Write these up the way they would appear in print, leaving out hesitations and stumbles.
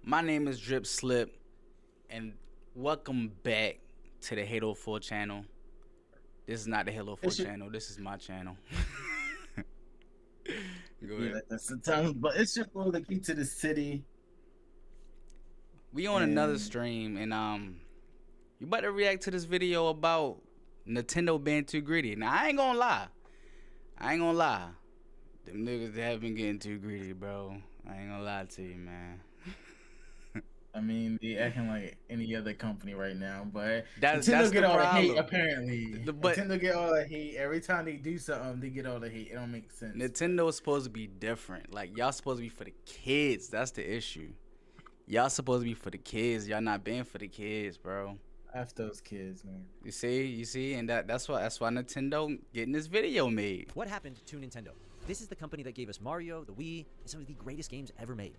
My name is Drip Slip, and welcome back to the Halo 4 channel. This is not the Halo 4 It's your, channel, this is my channel. Go yeah, ahead. that's sometimes, but it's your boy, the key to the city, We on another and stream, and you about to react to this video about Nintendo being too greedy. Now, I ain't gonna lie. I ain't gonna lie. Them niggas have been getting too greedy, bro. I ain't gonna lie to you, man. I mean, they acting like any other company right now. But That's Nintendo the get all the hate. problem. Apparently, But Nintendo get all the hate every time they do something. They get all the hate. It don't make sense. But Nintendo is supposed to be different. Like y'all supposed to be for the kids. That's the issue. Y'all supposed to be for the kids. Y'all not being for the kids, bro. F those kids, man. You see, and that's why Nintendo getting this video made. What happened to Nintendo? This is the company that gave us Mario, the Wii, and some of the greatest games ever made.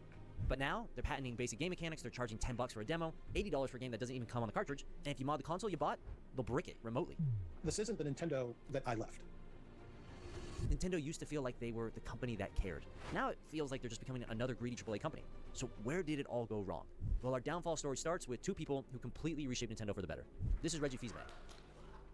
But now, they're patenting basic game mechanics, they're charging $10 for a demo, $80 for a game that doesn't even come on the cartridge, and if you mod the console you bought, they'll brick it remotely. This isn't the Nintendo that I left. Nintendo used to feel like they were the company that cared. Now it feels like they're just becoming another greedy AAA company. So where did it all go wrong? Well, our downfall story starts with two people who completely reshaped Nintendo for the better. This is Reggie Fils-Aimé.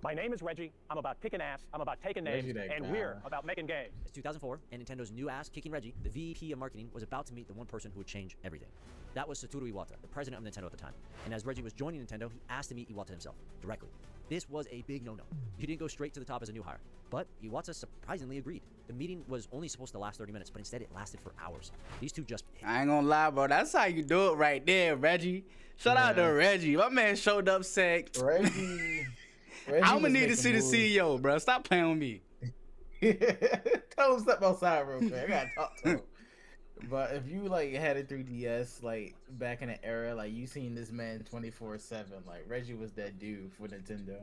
My name is Reggie. I'm about kicking ass. I'm about taking Reggie names. that And guy. we're about making games. It's 2004, and Nintendo's new ass kicking Reggie, the VP of marketing, was about to meet the one person who would change everything. That was Satoru Iwata, the president of Nintendo at the time. And as Reggie was joining Nintendo, he asked to meet Iwata himself, directly. This was a big no-no. He didn't go straight to the top as a new hire. But Iwata surprisingly agreed. The meeting was only supposed to last 30 minutes, but instead it lasted for hours. These two just hit. I ain't gonna lie, bro. That's how you do it right there, Reggie. Shout out to Yeah. Reggie. My man showed up sick. Reggie, I'm gonna was need to making see the moves. CEO, bro. Stop playing with me. Tell him step outside real quick. I gotta talk to him. But if you like had a 3DS like back in the era, like you seen this man 24/7. Like Reggie was that dude for Nintendo.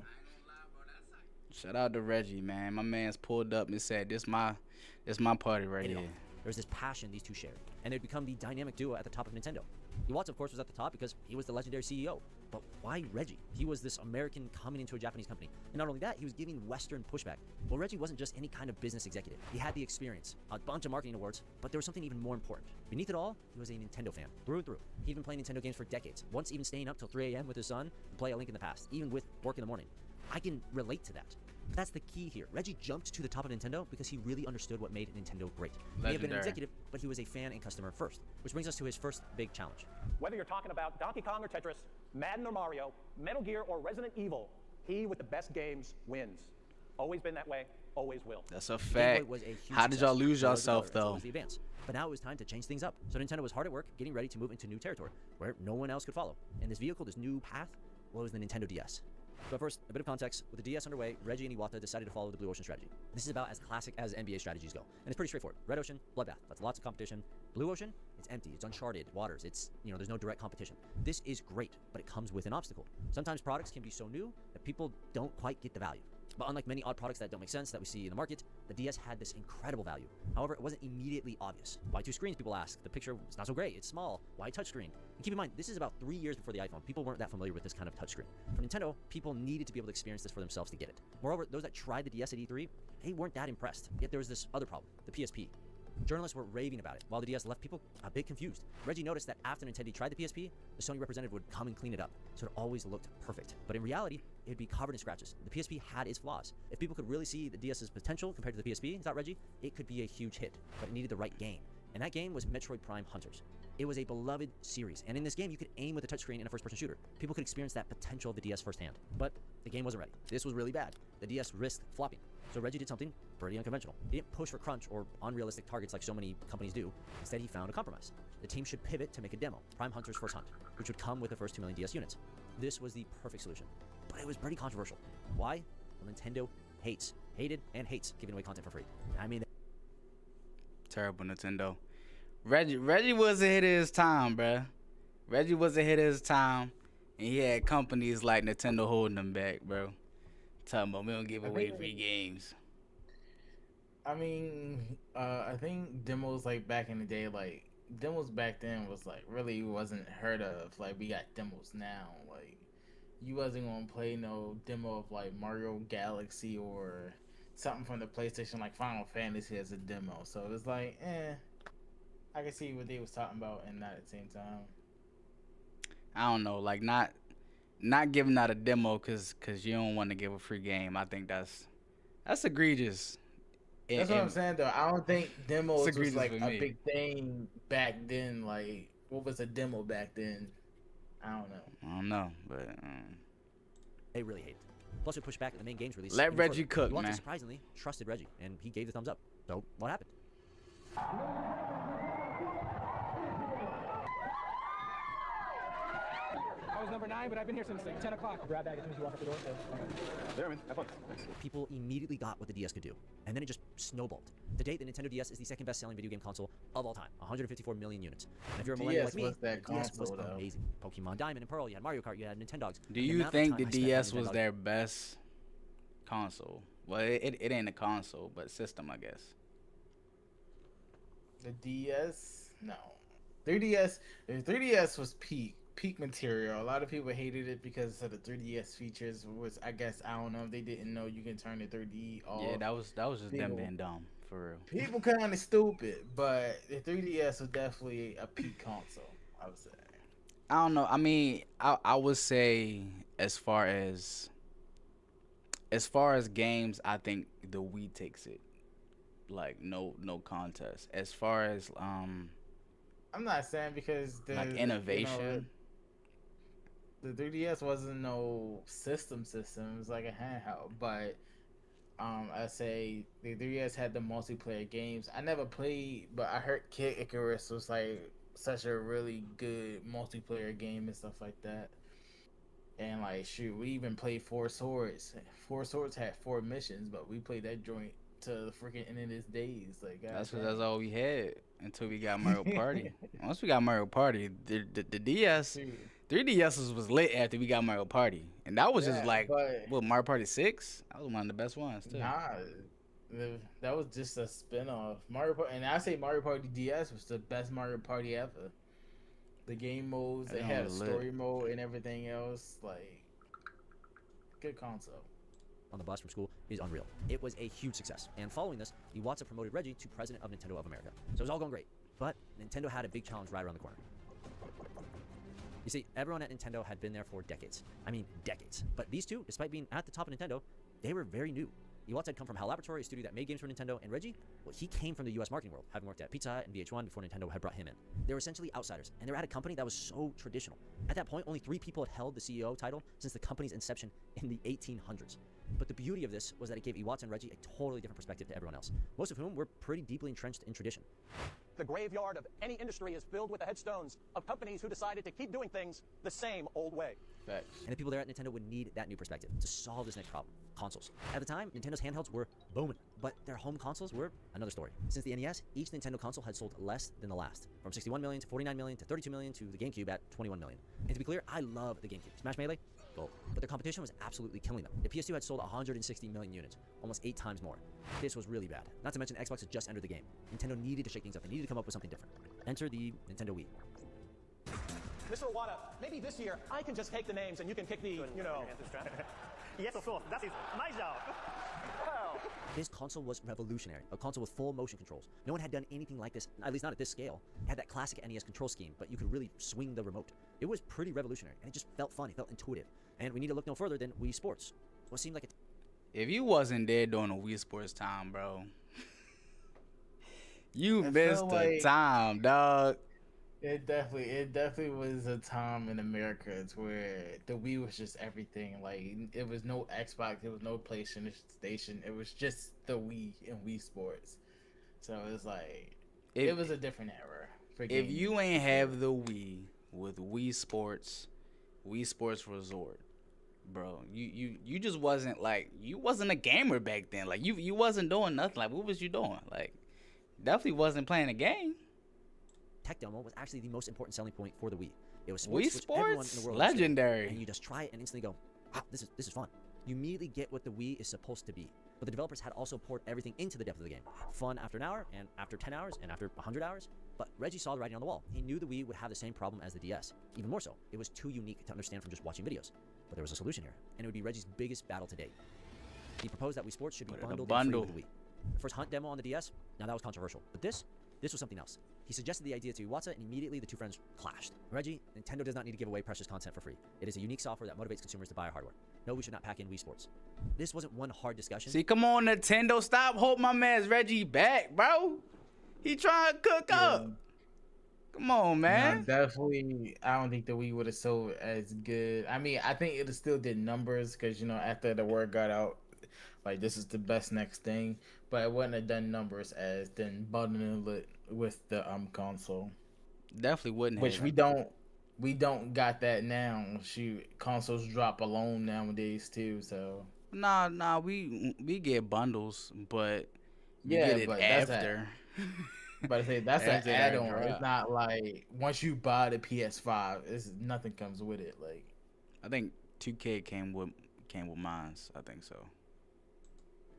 Shout out to Reggie, man. My man's pulled up and said, "This my party right Hit it here." off. There was this passion these two shared, and they'd become the dynamic duo at the top of Nintendo. Iwata, of course, was at the top because he was the legendary CEO. But why Reggie? He was this American coming into a Japanese company. And not only that, he was giving Western pushback. Well, Reggie wasn't just any kind of business executive. He had the experience, a bunch of marketing awards, but there was something even more important. Beneath it all, he was a Nintendo fan, through and through. He'd been playing Nintendo games for decades, once even staying up till 3 a.m. with his son to play A Link in the Past, even with work in the morning. I can relate to that. But that's the key here. Reggie jumped to the top of Nintendo because he really understood what made Nintendo great. He may have been an Legendary. executive, but he was a fan and customer first. Which brings us to his first big challenge. Whether you're talking about Donkey Kong or Tetris, Madden or Mario, Metal Gear or Resident Evil, he with the best games wins. Always been that way, always will. That's a The Game fact. Boy was a huge How did success. y'all lose So was the yourself Color, so though? was the Advance. But now it was time to change things up. So Nintendo was hard at work, getting ready to move into new territory, where no one else could follow. And this vehicle, this new path, well, was the Nintendo DS. But first, a bit of context. With the DS underway, Reggie and Iwata decided to follow the Blue Ocean strategy. This is about as classic as NBA strategies go. And it's pretty straightforward. Red Ocean, bloodbath. That's lots of competition. Blue Ocean, it's empty. It's uncharted waters. It's, there's no direct competition. This is great, but it comes with an obstacle. Sometimes products can be so new that people don't quite get the value. But unlike many odd products that don't make sense that we see in the market, the DS had this incredible value. However, it wasn't immediately obvious. Why two screens, people ask? The picture is not so great. It's small. Why touchscreen? And keep in mind, this is about 3 years before the iPhone. People weren't that familiar with this kind of touchscreen. For Nintendo, people needed to be able to experience this for themselves to get it. Moreover, those that tried the DS at E3, they weren't that impressed. Yet there was this other problem, the PSP. Journalists were raving about it, while the DS left people a bit confused. Reggie noticed that after Nintendo tried the PSP, the Sony representative would come and clean it up, so it always looked perfect. But in reality, it'd be covered in scratches. The PSP had its flaws. If people could really see the DS's potential compared to the PSP, thought Reggie, it could be a huge hit, but it needed the right game. And that game was Metroid Prime Hunters. It was a beloved series, and in this game, you could aim with a touchscreen in a first-person shooter. People could experience that potential of the DS firsthand. But the game wasn't ready. This was really bad. The DS risked flopping. So Reggie did something pretty unconventional. He didn't push for crunch or unrealistic targets like so many companies do. Instead, he found a compromise. The team should pivot to make a demo, Prime Hunters First Hunt, which would come with the first 2 million DS units. This was the perfect solution. But it was pretty controversial. Why? Well, Nintendo hated and hates giving away content for free. I mean, Terrible Nintendo. Reggie was ahead of his time, bruh. Reggie was ahead of his time, and he had companies like Nintendo holding him back, bro. Talking about we don't give away free games. I mean, I think demos like back in the day, like demos back then was like really wasn't heard of. Like we got demos now, like you wasn't gonna play no demo of like Mario Galaxy or something from the PlayStation like Final Fantasy as a demo. So it was like, I can see what they was talking about and not at the same time. I don't know, like not giving out a demo cause you don't want to give a free game. I think that's egregious. That's what I'm saying though. I don't think demos was egregious like for a me. big thing back then. Like, what was a demo back then? I don't know. I don't know, but they really hate. Plus, we pushed back at the main games release. Let even Reggie further. cook, Iwata man. surprisingly trusted Reggie, and he gave the thumbs up. So, what happened? I was number 9, but I've been here since like 10 o'clock. Grab bag as soon as you walk up the door. There, man. Have fun. Thanks. People immediately got what the DS could do, and then it just snowballed. To date, the Nintendo DS is the second best-selling video game console of all time, 154 million units. And if you're a millennial like DS me, was that the DS was console, though. amazing. Pokemon Diamond and Pearl, you had Mario Kart, you had Nintendogs. do The you amount of think time the I spent DS on was Nintendo- their best console? Well, it ain't a console, but system, I guess. The DS, no. 3DS, the 3DS was peak material. A lot of people hated it because of the 3DS features. Was I guess I don't know if they didn't know you can turn the 3D off. Yeah, that was just them People- being dumb for real. People kind of stupid, but the 3DS was definitely a peak console. I would say. I don't know. I mean, I would say as far as games, I think the Wii takes it. Like no contest. As far as I'm not saying because the like innovation. the 3DS wasn't no system. It was like a handheld, but I say the 3DS had the multiplayer games. I never played, but I heard Kid Icarus was like such a really good multiplayer game and stuff like that. And like shoot, we even played Four Swords. Four Swords had 4 missions, but we played that joint to the freaking end of his days. Like That's all we had until we got Mario Party. Once we got Mario Party, the DS, 3DS was lit after we got Mario Party, and that was just Yeah, like but- what Mario Party 6. That was one of the best ones too. Nah, that was just a spin-off. Mario Party, and I say Mario Party DS was the best Mario Party ever. The game modes, That they one had a was lit. story mode and everything else. Like, good console. on the bus from school is unreal. It was a huge success. And following this, Iwata promoted Reggie to president of Nintendo of America. So it was all going great. But Nintendo had a big challenge right around the corner. You see, everyone at Nintendo had been there for decades. I mean, decades. But these two, despite being at the top of Nintendo, they were very new. Iwata had come from HAL Laboratory, a studio that made games for Nintendo, and Reggie, well, he came from the US marketing world, having worked at Pizza Hut and VH1 before Nintendo had brought him in. They were essentially outsiders, and they were at a company that was so traditional. At that point, only 3 people had held the CEO title since the company's inception in the 1800s. But the beauty of this was that it gave Iwata and Reggie a totally different perspective to everyone else, most of whom were pretty deeply entrenched in tradition. The graveyard of any industry is filled with the headstones of companies who decided to keep doing things the same old way. Facts. And the people there at Nintendo would need that new perspective to solve this next problem: consoles. At the time, Nintendo's handhelds were booming, but their home consoles were another story. Since the NES, each Nintendo console had sold less than the last, from 61 million to 49 million to 32 million to the GameCube at 21 million. And to be clear, I love the GameCube. Smash Melee, gold. But their competition was absolutely killing them. The PS2 had sold 160 million units, almost 8 times more. This was really bad. Not to mention Xbox had just entered the game. Nintendo needed to shake things up. They needed to come up with something different. Enter the Nintendo Wii. Mr. Iwata, maybe this year I can just take the names and you can kick the, you know. Yes, of course. That is my job. This console was revolutionary, a console with full motion controls. No one had done anything like this, at least not at this scale. It had that classic NES control scheme, but you could really swing the remote. It was pretty revolutionary, and it just felt fun, it felt intuitive. And we need to look no further than Wii Sports. What seemed like If you wasn't there during the Wii Sports time, bro, you I missed feel the like- time, dog. It definitely was a time in America where the Wii was just everything. Like, it was no Xbox, it was no PlayStation Station. It was just the Wii and Wii Sports. So it was like it was a different era. For If gaming. you ain't have the Wii with Wii Sports Resort, bro, you just wasn't like, you wasn't a gamer back then. Like you wasn't doing nothing. Like, what was you doing? Like, definitely wasn't playing a game. tech demo was actually the most important selling point for the Wii. It was Wii sports, which everyone in the Sports? world understood. Legendary. And you just try it and instantly go, wow, this is fun. You immediately get what the Wii is supposed to be. But the developers had also poured everything into the depth of the game. Fun after an hour, and after 10 hours, and after 100 hours. But Reggie saw the writing on the wall. He knew the Wii would have the same problem as the DS. Even more so, it was too unique to understand from just watching videos. But there was a solution here, and it would be Reggie's biggest battle to date. He proposed that Wii Sports should be Put it in a bundled in free bundle. with the Wii. The first Hunt demo on the DS, now that was controversial. But this was something else. He suggested the idea to Iwata, and immediately the two friends clashed. Reggie, Nintendo does not need to give away precious content for free. It is a unique software that motivates consumers to buy our hardware. No, we should not pack in Wii Sports. This wasn't one hard discussion. See, come on, Nintendo, stop holding my man's Reggie back, bro. He trying to cook up. Come on, man. No, definitely. I don't think the Wii would have sold as good. I mean, I think it still did numbers because after the word got out, like this is the best next thing, but it wouldn't have done numbers as then bundling it with the console. Definitely wouldn't. Which we don't got that now. Shoot, consoles drop alone nowadays too. So Nah, we get bundles, but we yeah, get it but that's after. But I say that's an After that add-on. drop. It's not like once you buy the PS5, it's nothing comes with it. Like I think 2K came with mines. I think so.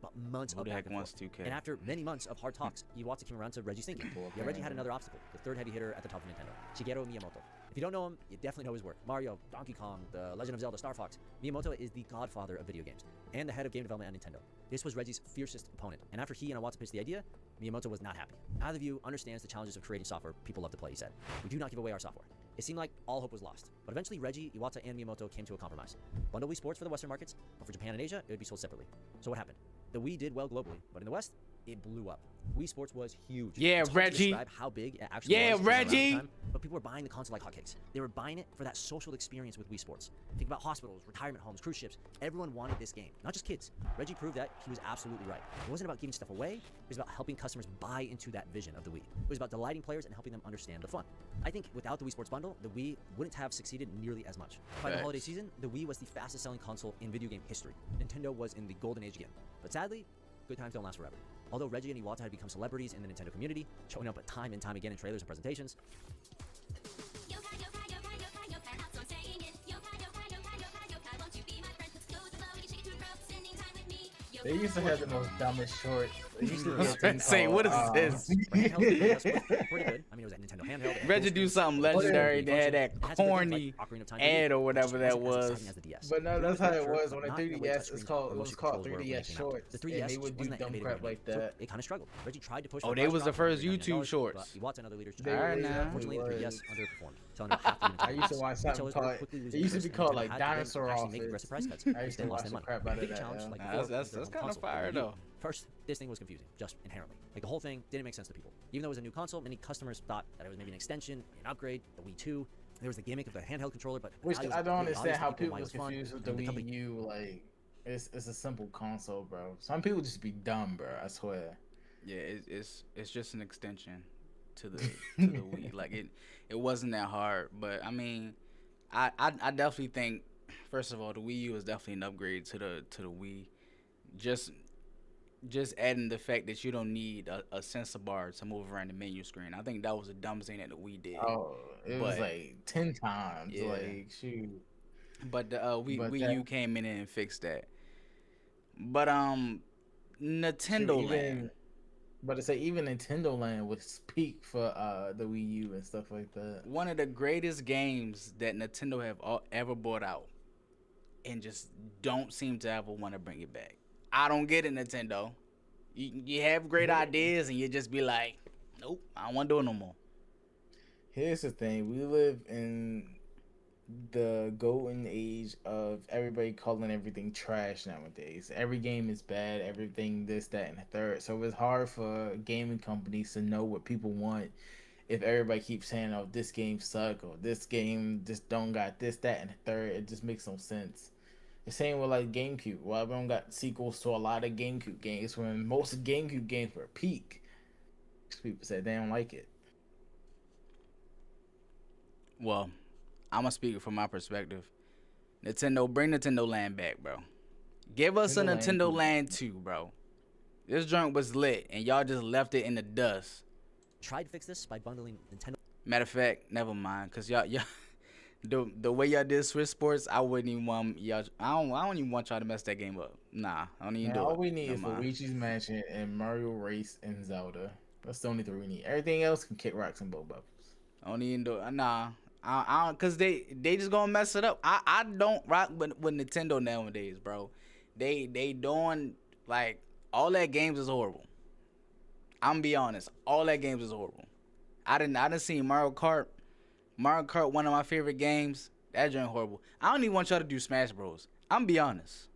But months Who of the back heck and wants forth. 2K? And after many months of hard talks, Iwata came around to Reggie's thinking. Yeah, Reggie had another obstacle, the third heavy hitter at the top of Nintendo, Shigeru Miyamoto. If you don't know him, you definitely know his work. Mario, Donkey Kong, The Legend of Zelda, Star Fox. Miyamoto is the godfather of video games and the head of game development at Nintendo. This was Reggie's fiercest opponent, and after he and Iwata pitched the idea, Miyamoto was not happy. Neither of you understands the challenges of creating software people love to play, he said. We do not give away our software. It seemed like all hope was lost, but eventually Reggie, Iwata, and Miyamoto came to a compromise. Bundle Wii Sports for the Western markets, but for Japan and Asia, it would be sold separately. So what happened? The Wii did well globally, but in the West, it blew up. Wii Sports was huge. Yeah, It's hard to Reggie. describe how big it actually Yeah, was around the Reggie. time, but people were buying the console like hotcakes. They were buying it for that social experience with Wii Sports. Think about hospitals, retirement homes, cruise ships. Everyone wanted this game, not just kids. Reggie proved that he was absolutely right. It wasn't about giving stuff away. It was about helping customers buy into that vision of the Wii. It was about delighting players and helping them understand the fun. I think without the Wii Sports bundle, the Wii wouldn't have succeeded nearly as much. By the Facts. holiday season, the Wii was the fastest selling console in video game history. Nintendo was in the golden age again. But sadly, good times don't last forever. Although Reggie and Iwata had become celebrities in the Nintendo community, showing up time and time again in trailers and presentations, they used to have the most dumbest shorts. They used to I was gonna say, what is this? handheld 3DS was pretty good. I mean, it was a Nintendo handheld. Reggie do something legendary. They had that It had some good things corny like Ocarina of Time ad DVD, or whatever which that wasn't as was. exciting as the DS. But no, It that's was how good, it sure, was but when the not the way 3DS touchscreens is called. or It was motion called controls were when they 3DS came out. shorts. The And 3DS they would just do wasn't that dumb innovative crap anymore. like So that. it kind of struggled. Reggie tried to push. Oh, for they price was the drop first to $99, YouTube shorts. but Iwata and other leaders They tried. Alright, were, now. Unfortunately, the 3DS was. underperformed, selling about half the units. I used to watch something Retailers were called. quickly It losing used to interest, be and called Nintendo like had to then Dinosaur actually make Office. aggressive price cuts. I They used to lost watch their the money. crap out The of big that. challenge, like Nah, before, that's with their kinda home console, fire, the Wii U. though. First, this thing was confusing, just inherently. Like the whole thing didn't make sense to people. Even though it was a new console, many customers thought that it was maybe an extension, an upgrade, the Wii 2. There was the gimmick of the handheld controller, but the Which value was I don't really understand obvious to how people people why it was was fun, confused with the and the Wii company U. Like it's a simple console, bro. Some people just be dumb, bro. I swear. Yeah, it's just an extension to the Wii. Like it wasn't that hard, but I mean, I definitely think, first of all, the Wii U is definitely an upgrade to the Wii. Just adding the fact that you don't need a sensor bar to move around the menu screen. I think that was the dumbest thing that the Wii did. Oh, it was But- like 10 times. Yeah. Like shoot. But the But Wii that- U came in and fixed that. But Nintendo Shoot, Land. But to say even Nintendo Land was peak for the Wii U and stuff like that. One of the greatest games that Nintendo have ever brought out, and just don't seem to ever want to bring it back. I don't get it, Nintendo. You have great ideas, and you just be like, nope, I don't want to do it no more. Here's the thing: we live in the golden age of everybody calling everything trash nowadays. Every game is bad. Everything this, that, and the third. So it's hard for gaming companies to know what people want if everybody keeps saying, "Oh, this game suck," or "This game just don't got this, that, and the third." It just makes no sense. The same with like GameCube. Well, we don't got sequels to a lot of GameCube games when most GameCube games were peak. People said they don't like it. Well, I'm gonna speak from my perspective. Nintendo, bring Nintendo Land back, bro. Give us a Nintendo Land Nintendo 2. Land 2, bro. This joint was lit, and y'all just left it in the dust. tried to fix this by bundling Nintendo Matter of fact, never mind, cause y'all the way y'all did Switch Sports, I wouldn't even want y'all. I don't even want y'all to mess that game up. Nah, I don't even Man, do it. all we need Never is mind. Luigi's Mansion and Mario Race and Zelda. That's the only three we need. Everything else can kick rocks and blow bubbles. I don't even do it. Nah, I don't, cause they just gonna mess it up. I don't rock with Nintendo nowadays, bro. They doing like all that games is horrible. I'm gonna be honest, all that games is horrible. I didn't see Mario Kart. Mario Kart, one of my favorite games. That joint horrible. I don't even want y'all to do Smash Bros. I'm be honest.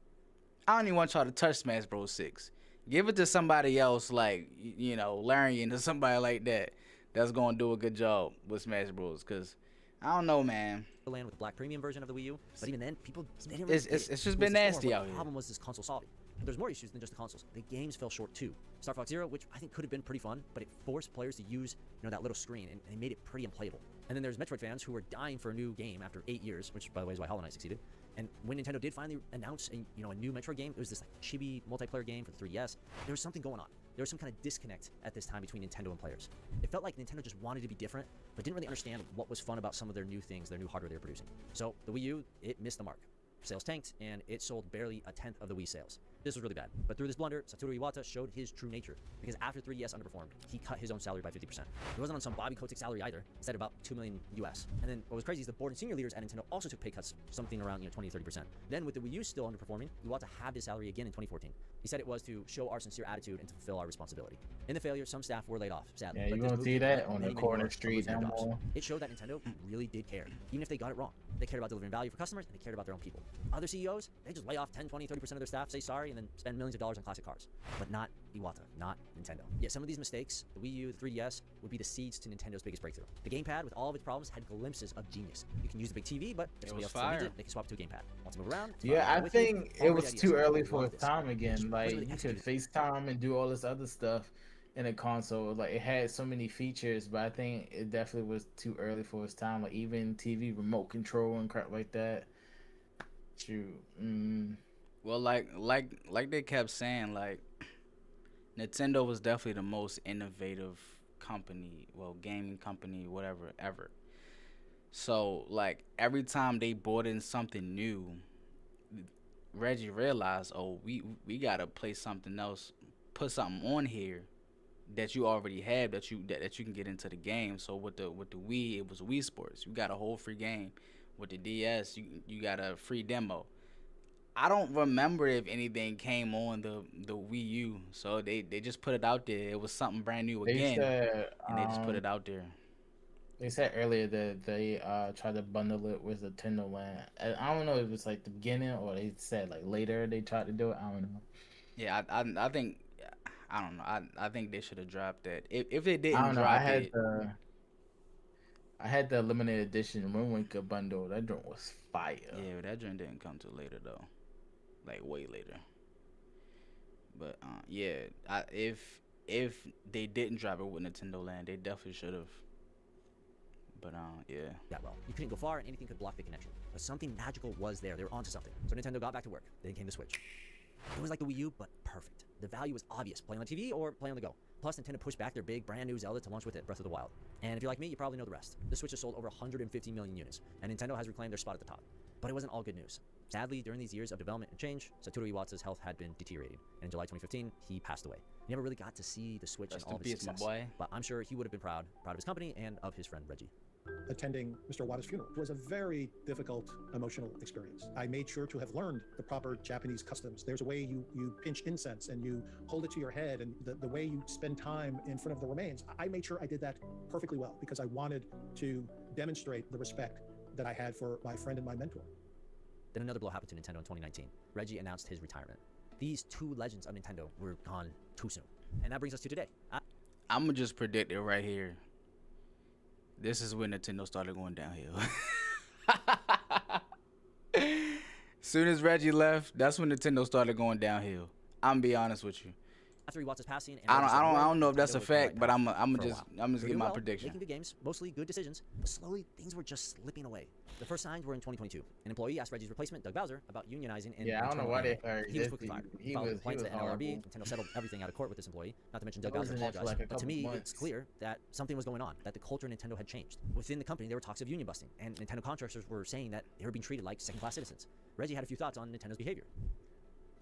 I don't even want y'all to touch Smash Bros 6. Give it to somebody else, like, you know, Larian or somebody like that, that's gonna do a good job with Smash Bros. Cause I don't know, man. Land with the Black Premium version of the Wii U, but even then, people they didn't really It's get it. just been It was nasty more, out The here. problem was this console solving. There's more issues than just the consoles. The games fell short too. Star Fox Zero, which I think could have been pretty fun, but it forced players to use that little screen, and they made it pretty unplayable. And then there's Metroid fans who were dying for a new game after 8 years, which by the way is why Hollow Knight succeeded. And when Nintendo did finally announce a new Metroid game, it was this like chibi multiplayer game for the 3DS. There was something going on. There was some kind of disconnect at this time between Nintendo and players. It felt like Nintendo just wanted to be different, but didn't really understand what was fun about some of their new things, their new hardware they were producing. So the Wii U, it missed the mark. Sales tanked, and it sold barely a tenth of the Wii sales. This was really bad. But through this blunder, Satoru Iwata showed his true nature, because after 3DS underperformed, he cut his own salary by 50%. He wasn't on some Bobby Kotick salary either, instead about $2 million US. And then what was crazy is the board and senior leaders at Nintendo also took pay cuts, something around 20-30%. Then with the Wii U still underperforming, Iwata halved his salary again in 2014. He said it was to show our sincere attitude and to fulfill our responsibility. In the failure, some staff were laid off, sadly. Yeah, but you this won't move see did that prevent on many, the many corner more from street losing their no jobs. more. It showed that Nintendo really did care, even if they got it wrong. They cared about delivering value for customers, and they cared about their own people. Other CEOs, they just lay off 10, 20, 30% of their staff, say sorry, and then spend millions of dollars on classic cars. But not Iwata, not Nintendo. Yet some of these mistakes, the Wii U, the 3DS, would be the seeds to Nintendo's biggest breakthrough. The gamepad, with all of its problems, had glimpses of genius. You can use the big TV, but if somebody was else needs fire. it, they can swap it to a gamepad. Want to move around? Yeah, I with you, think all it great was ideas. too I early love for its this. time again. Just Like, wasn't really you could executed. FaceTime and do all this other stuff in a console. Like, it had so many features, but I think it definitely was too early for its time. Like, even TV remote control and crap like that. Shoot. Well, like they kept saying, like, Nintendo was definitely the most innovative company, well, gaming company, whatever, ever. So, like, every time they brought in something new, Reggie realized, oh, we gotta play something else, put something on here that you already have that you can get into the game. So with the Wii, it was Wii Sports. You got a whole free game. With the DS, you got a free demo. I don't remember if anything came on the Wii U, so they just put it out there. It was something brand new They again, said, and they just put it out there. They said earlier that they tried to bundle it with Nintendo Land. I don't know if it's like the beginning or they said like later they tried to do it. I don't know. Yeah, I think, I don't know. I think they should have dropped that. If they didn't I don't know. drop it, I had the limited edition Wind Waker bundle. That joint was fire. yeah, that joint didn't come till later though, like way later. But yeah, if they didn't drop it with Nintendo Land, they definitely should have. But yeah. Yeah, well, you couldn't go far and anything could block the connection. But something magical was there. They were onto something. So Nintendo got back to work. Then came the Switch. It was like the Wii U, but perfect. The value was obvious. Play on the TV or play on the go. Plus, Nintendo pushed back their big, brand new Zelda to launch with it, Breath of the Wild. And if you're like me, you probably know the rest. The Switch has sold over 150 million units, and Nintendo has reclaimed their spot at the top. But it wasn't all good news. Sadly, during these years of development and change, Satoru Iwata's health had been deteriorating. And in July 2015, he passed away. He never really got to see the Switch Rest and all in of its peace, my success. boy. But I'm sure he would have been proud of his company and of his friend Reggie. Attending Mr. Wada's funeral was a very difficult emotional experience. I made sure to have learned the proper Japanese customs. There's a way you pinch incense and you hold it to your head, and the way you spend time in front of the remains. I made sure I did that perfectly well because I wanted to demonstrate the respect that I had for my friend and my mentor. Then another blow happened to Nintendo in 2019. Reggie announced his retirement. These two legends of Nintendo were gone too soon. And that brings us to today. I'm gonna just predict it right here. This is when Nintendo started going downhill. Soon as Reggie left, that's when Nintendo started going downhill. I'm gonna be honest with you. After Iwata's passing, and I don't know if that's a Nintendo was going fact, but right I'm path gonna for a just while. They were give doing my well, prediction. making good games, mostly good decisions, but slowly things were just slipping away. The first signs were in 2022. An employee asked Reggie's replacement, Doug Bowser, about unionizing in Yeah, I don't know internal why they anime. fired He was this quickly dude. fired. He Filed was complaints to horrible. NLRB. Nintendo settled everything out of court with this employee. Not to mention Doug That was Bowser in there for apologized. like a But to couple me, months. it's clear that something was going on, that the culture in Nintendo had changed. Within the company, there were talks of union busting, and Nintendo contractors were saying that they were being treated like second-class citizens. Reggie had a few thoughts on Nintendo's behavior.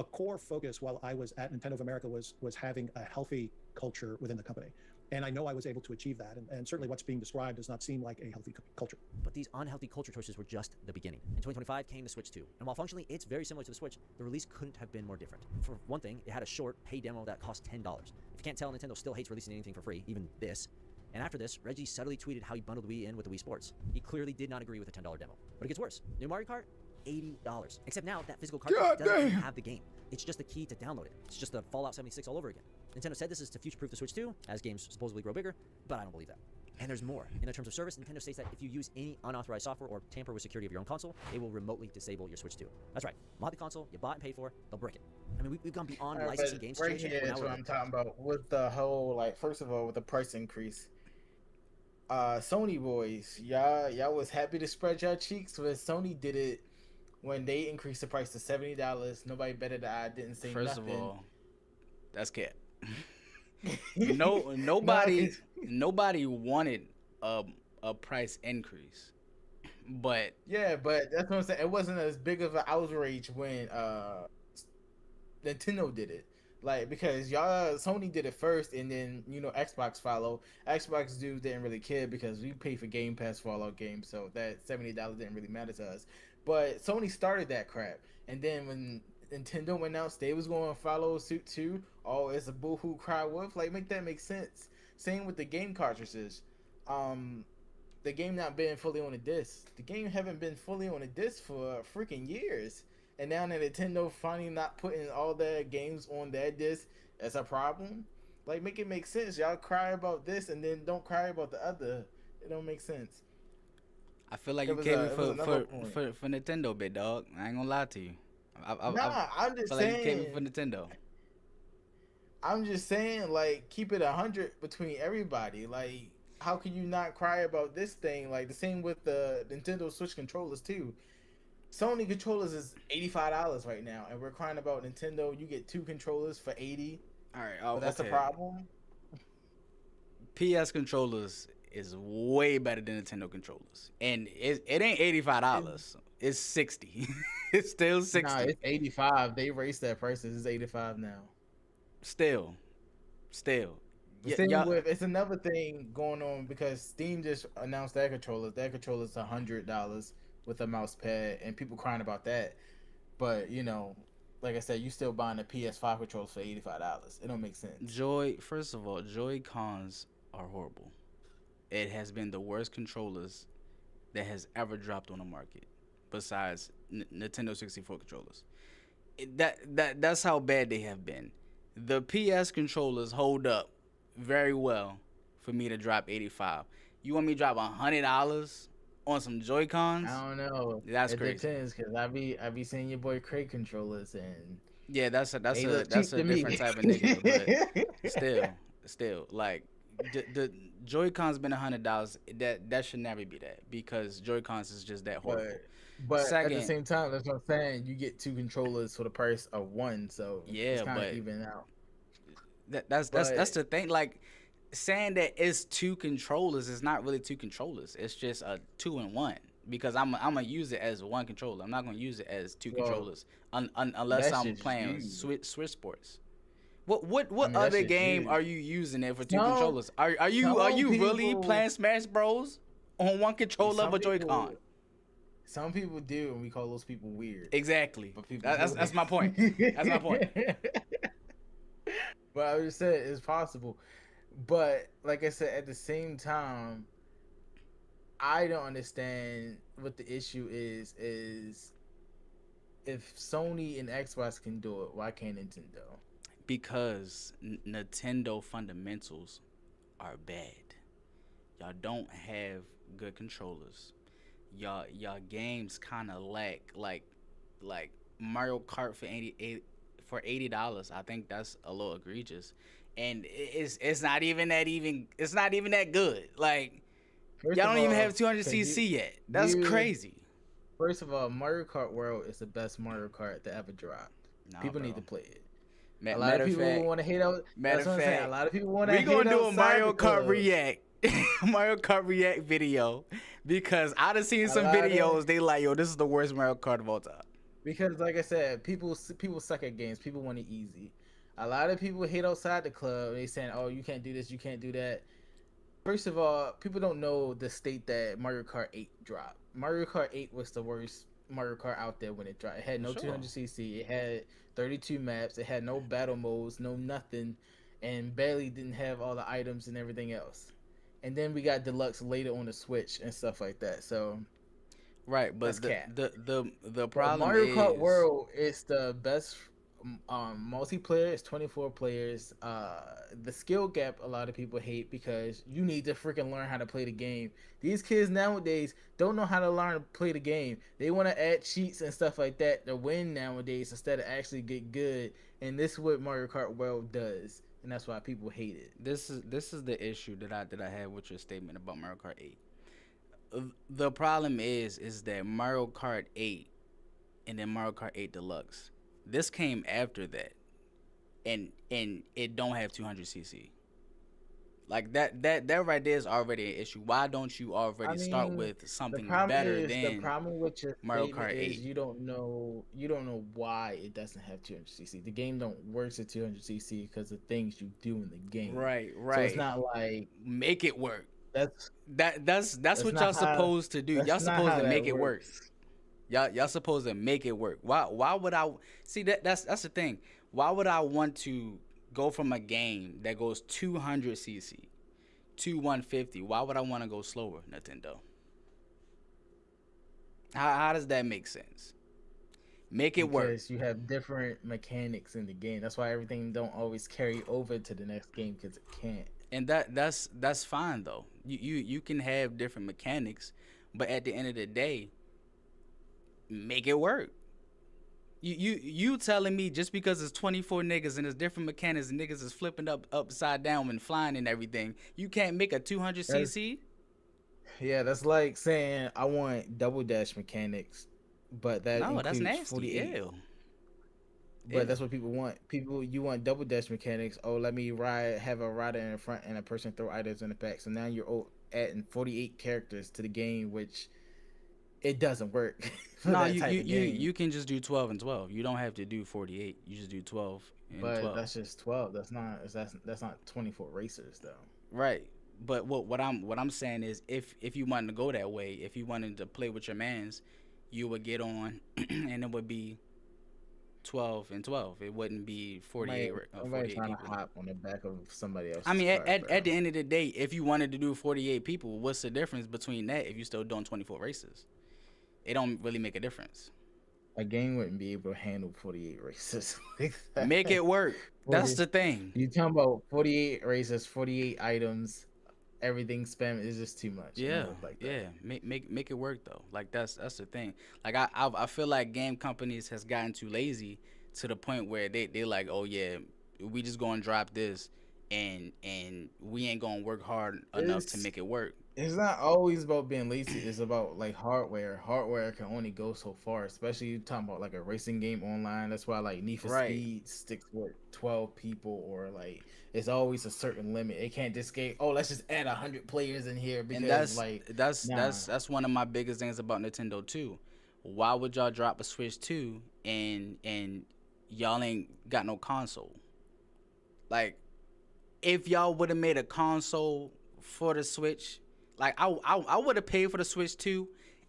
A core focus while I was at Nintendo of America was having a healthy culture within the company. And I know I was able to achieve that. And certainly what's being described does not seem like a healthy culture. But these unhealthy culture choices were just the beginning. In 2025 came the Switch 2. And while functionally it's very similar to the Switch, the release couldn't have been more different. For one thing, it had a short pay demo that cost $10. If you can't tell, Nintendo still hates releasing anything for free, even this. And after this, Reggie subtly tweeted how he bundled Wii in with the Wii Sports. He clearly did not agree with the $10 demo. But it gets worse. New Mario Kart, $80. Except now that physical cartridge doesn't even have the game. It's just the key to download it. It's just the Fallout 76 all over again. Nintendo said this is to future-proof the Switch 2, as games supposedly grow bigger, but I don't believe that. And there's more. In the terms of service, Nintendo states that if you use any unauthorized software or tamper with security of your own console, they will remotely disable your Switch 2. That's right. Mod the console you bought and paid for, they'll brick it. I mean, we've gone beyond All right, licensing but games right situation. here Well, now is we're what I'm talking about with the whole, like, first of all, with the price increase. Sony boys, y'all was happy to spread your cheeks when Sony did it when they increased the price to $70. Nobody better than I didn't say First nothing. of all, that's cap. Nobody wanted a price increase, but Yeah, but that's what I'm saying. It wasn't as big of an outrage when Nintendo did it. Like, because Sony did it first, and then Xbox followed. Xbox dudes didn't really care because we pay for Game Pass for all our games, so that $70 didn't really matter to us. But Sony started that crap, and then when Nintendo announced they was going to follow suit too, oh, it's a boohoo cry wolf. Like, make that make sense. Same with the game cartridges. The game not being fully on a disc. The game haven't been fully on a disc for freaking years. And now that Nintendo finally not putting all their games on their disc, that's a problem. Like, make it make sense. Y'all cry about this and then don't cry about the other. It don't make sense. I feel like It you was came a- it was another point. for Nintendo, big dog. I ain't gonna lie to you. I'm just feel like you came saying. for Nintendo. I'm just saying, like, keep it 100 between everybody. Like, how can you not cry about this thing? Like, the same with the Nintendo Switch controllers too. Sony controllers is $85 right now, and we're crying about Nintendo. You get 2 controllers for $80. All right, But that's okay. a problem. PS controllers is way better than Nintendo controllers, and it ain't $85. It's $60. It's still $60. Nah, it's 85. They raised their prices. It's 85 now. Still. The thing with it's another thing going on because Steam just announced their controllers. Their controllers $100 with a mouse pad, and people crying about that. But like I said, you still buying a PS5 controller for $85. It don't make sense. First of all, Joy-Cons are horrible. It has been the worst controllers that has ever dropped on the market, besides Nintendo 64 controllers. That's how bad they have been. The PS controllers hold up very well for me to drop $85. You want me to drop $100 on some Joy-Cons? I don't know. That's it crazy. Depends, because I be seeing your boy Craig controllers, and Yeah, that's a they look that's cheap a to me. different type of nigga, but still, like the Joy-Cons been $100. That should never be that, because Joy-Cons is just that horrible. But at Second- the same time, that's what I'm saying. You get 2 controllers for the price of 1, so Yeah, it's kind but- of even out. That's the thing. Like, saying that it's 2 controllers is not really 2 controllers. It's just a 2-in-1, because I'm gonna use it as 1 controller. I'm not gonna use it as 2 Well, controllers unless that's I'm just playing you. Switch Sports. What mean, that's other just game you. are you using it for 2 Some- controllers? Are you some really people- playing Smash Bros on 1 controller Some of a Joy-Con? people- Some people do, and we call those people weird. Exactly. But people That's do. my point. That's my point. But I just said it's possible. But like I said, at the same time, I don't understand what the issue is if Sony and Xbox can do it, why can't Nintendo? Because Nintendo fundamentals are bad. Y'all don't have good controllers. Y'all games kind of lack like Mario Kart for $80. I think that's a little egregious, and it's not even that good. Like, First y'all of don't even all, have 200cc yet. That's you- crazy. First of all, Mario Kart World is the best Mario Kart that ever dropped. Nah, People bro. need to play it. Ma- A lot matter of of people fact, want to hate out. matter That's of what I'm saying. fact, A lot of people want to. we gonna do a outside Mario the Kart club. react. Mario Kart react video, because I done seen some lot of- videos. They like, yo, this is the worst Mario Kart of all time. Because, like I said, people suck at games. People want it easy. A lot of people hate outside the club. They saying, "Oh, you can't do this, you can't do that." First of all, people don't know the state that Mario Kart 8 dropped. Mario Kart 8 was the worst Mario Kart out there when it dropped. It had no Sure. 200cc. It had 32 maps. It had no battle modes, no nothing, and barely didn't have all the items and everything else. and then we got deluxe later on the Switch and stuff like that. So Right, but that's cap. the But problem Mario Kart is World is the best multiplayer. It's 24 players. The skill gap a lot of people hate because you need to freaking learn how to play the game. These kids nowadays don't know how to learn to play the game. They want to add cheats and stuff like that to win nowadays instead of actually get good. And this is what Mario Kart World does, and that's why people hate it. this is the issue that I had with your statement about Mario Kart 8. The problem is that Mario Kart 8 and then Mario Kart 8 Deluxe, this came after that, and it don't have 200cc. Like that right there is already an issue. Why don't you already start with something better The than problem with your Mario statement Kart 8? is you don't know why it doesn't have 200cc. The game don't work at 200cc because of things you do in the game. Right. So it's not like Make it work. that's That's what not y'all how- supposed to do. that's Y'all not supposed how to that make it work. works. Y'all supposed to make it work. Why would I see that's the thing. Why would I want to go from a game that goes 200cc to 150? Why would I want to go slower, Nintendo? How does that make sense? Make it work. Because you have different mechanics in the game. That's why everything don't always carry over to the next game because it can't. And that's fine though. You can have different mechanics, but at the end of the day, make it work. You telling me just because it's 24 niggas and there's different mechanics and niggas is flipping upside down and flying and everything, you can't make a 200cc? Yeah, that's like saying I want double dash mechanics, but that No, that's includes nasty. 48. Ew. But Ew. that's what people want. You want double dash mechanics. Oh, let me have a rider in the front and a person throw items in the back. So now you're adding 48 characters to the game, which it doesn't work. for No, that type of game. you can just do 12 and 12. You don't have to do 48. You just do 12 and But 12. that's just 12. That's not 24 racers though. Right. But what I'm saying is if you wanted to go that way, if you wanted to play with your mans, you would get on and it would be 12 and 12. It wouldn't be 48 Nobody's 48 trying people. to hop on the back of somebody else. I mean, at the end of the day, if you wanted to do 48 people, what's the difference between that if you're still doing 24 races? It don't really make a difference. A game wouldn't be able to handle 48 races. like that. Make it work. That's the thing. You talking about 48 races, 48 items, everything spam is just too much. It Yeah, don't work like that. yeah. Make it work though. Like that's the thing. Like I feel like game companies has gotten too lazy to the point where they like, oh yeah, we just gonna drop this and we ain't gonna work hard enough to It's- make it work. It's not always about being lazy. It's about like hardware. Hardware can only go so far, especially you talking about like a racing game online. That's why like Need for Right. Speed sticks with 12 people, or like it's always a certain limit. It can't just get, oh, let's just add 100 players in here because And that's like nah. that's one of my biggest things about Nintendo too. Why would y'all drop a Switch 2 and y'all ain't got no console? Like, if y'all would have made a console for the Switch, like I would have paid for the Switch 2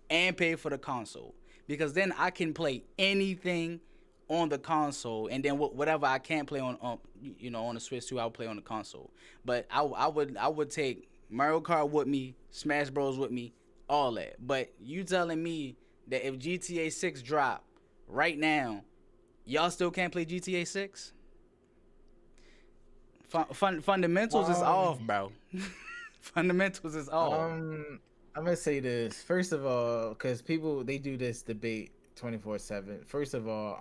and paid for the console, because then I can play anything on the console, and then whatever I can't play on the Switch 2, I'll play on the console. But I would take Mario Kart with me, Smash Bros with me, all that. But you telling me that if GTA 6 drop right now, y'all still can't play GTA 6? Fundamentals is off, bro. Fundamentals is off. I'm gonna say this first of all, because people they do this debate 24/7. First of all,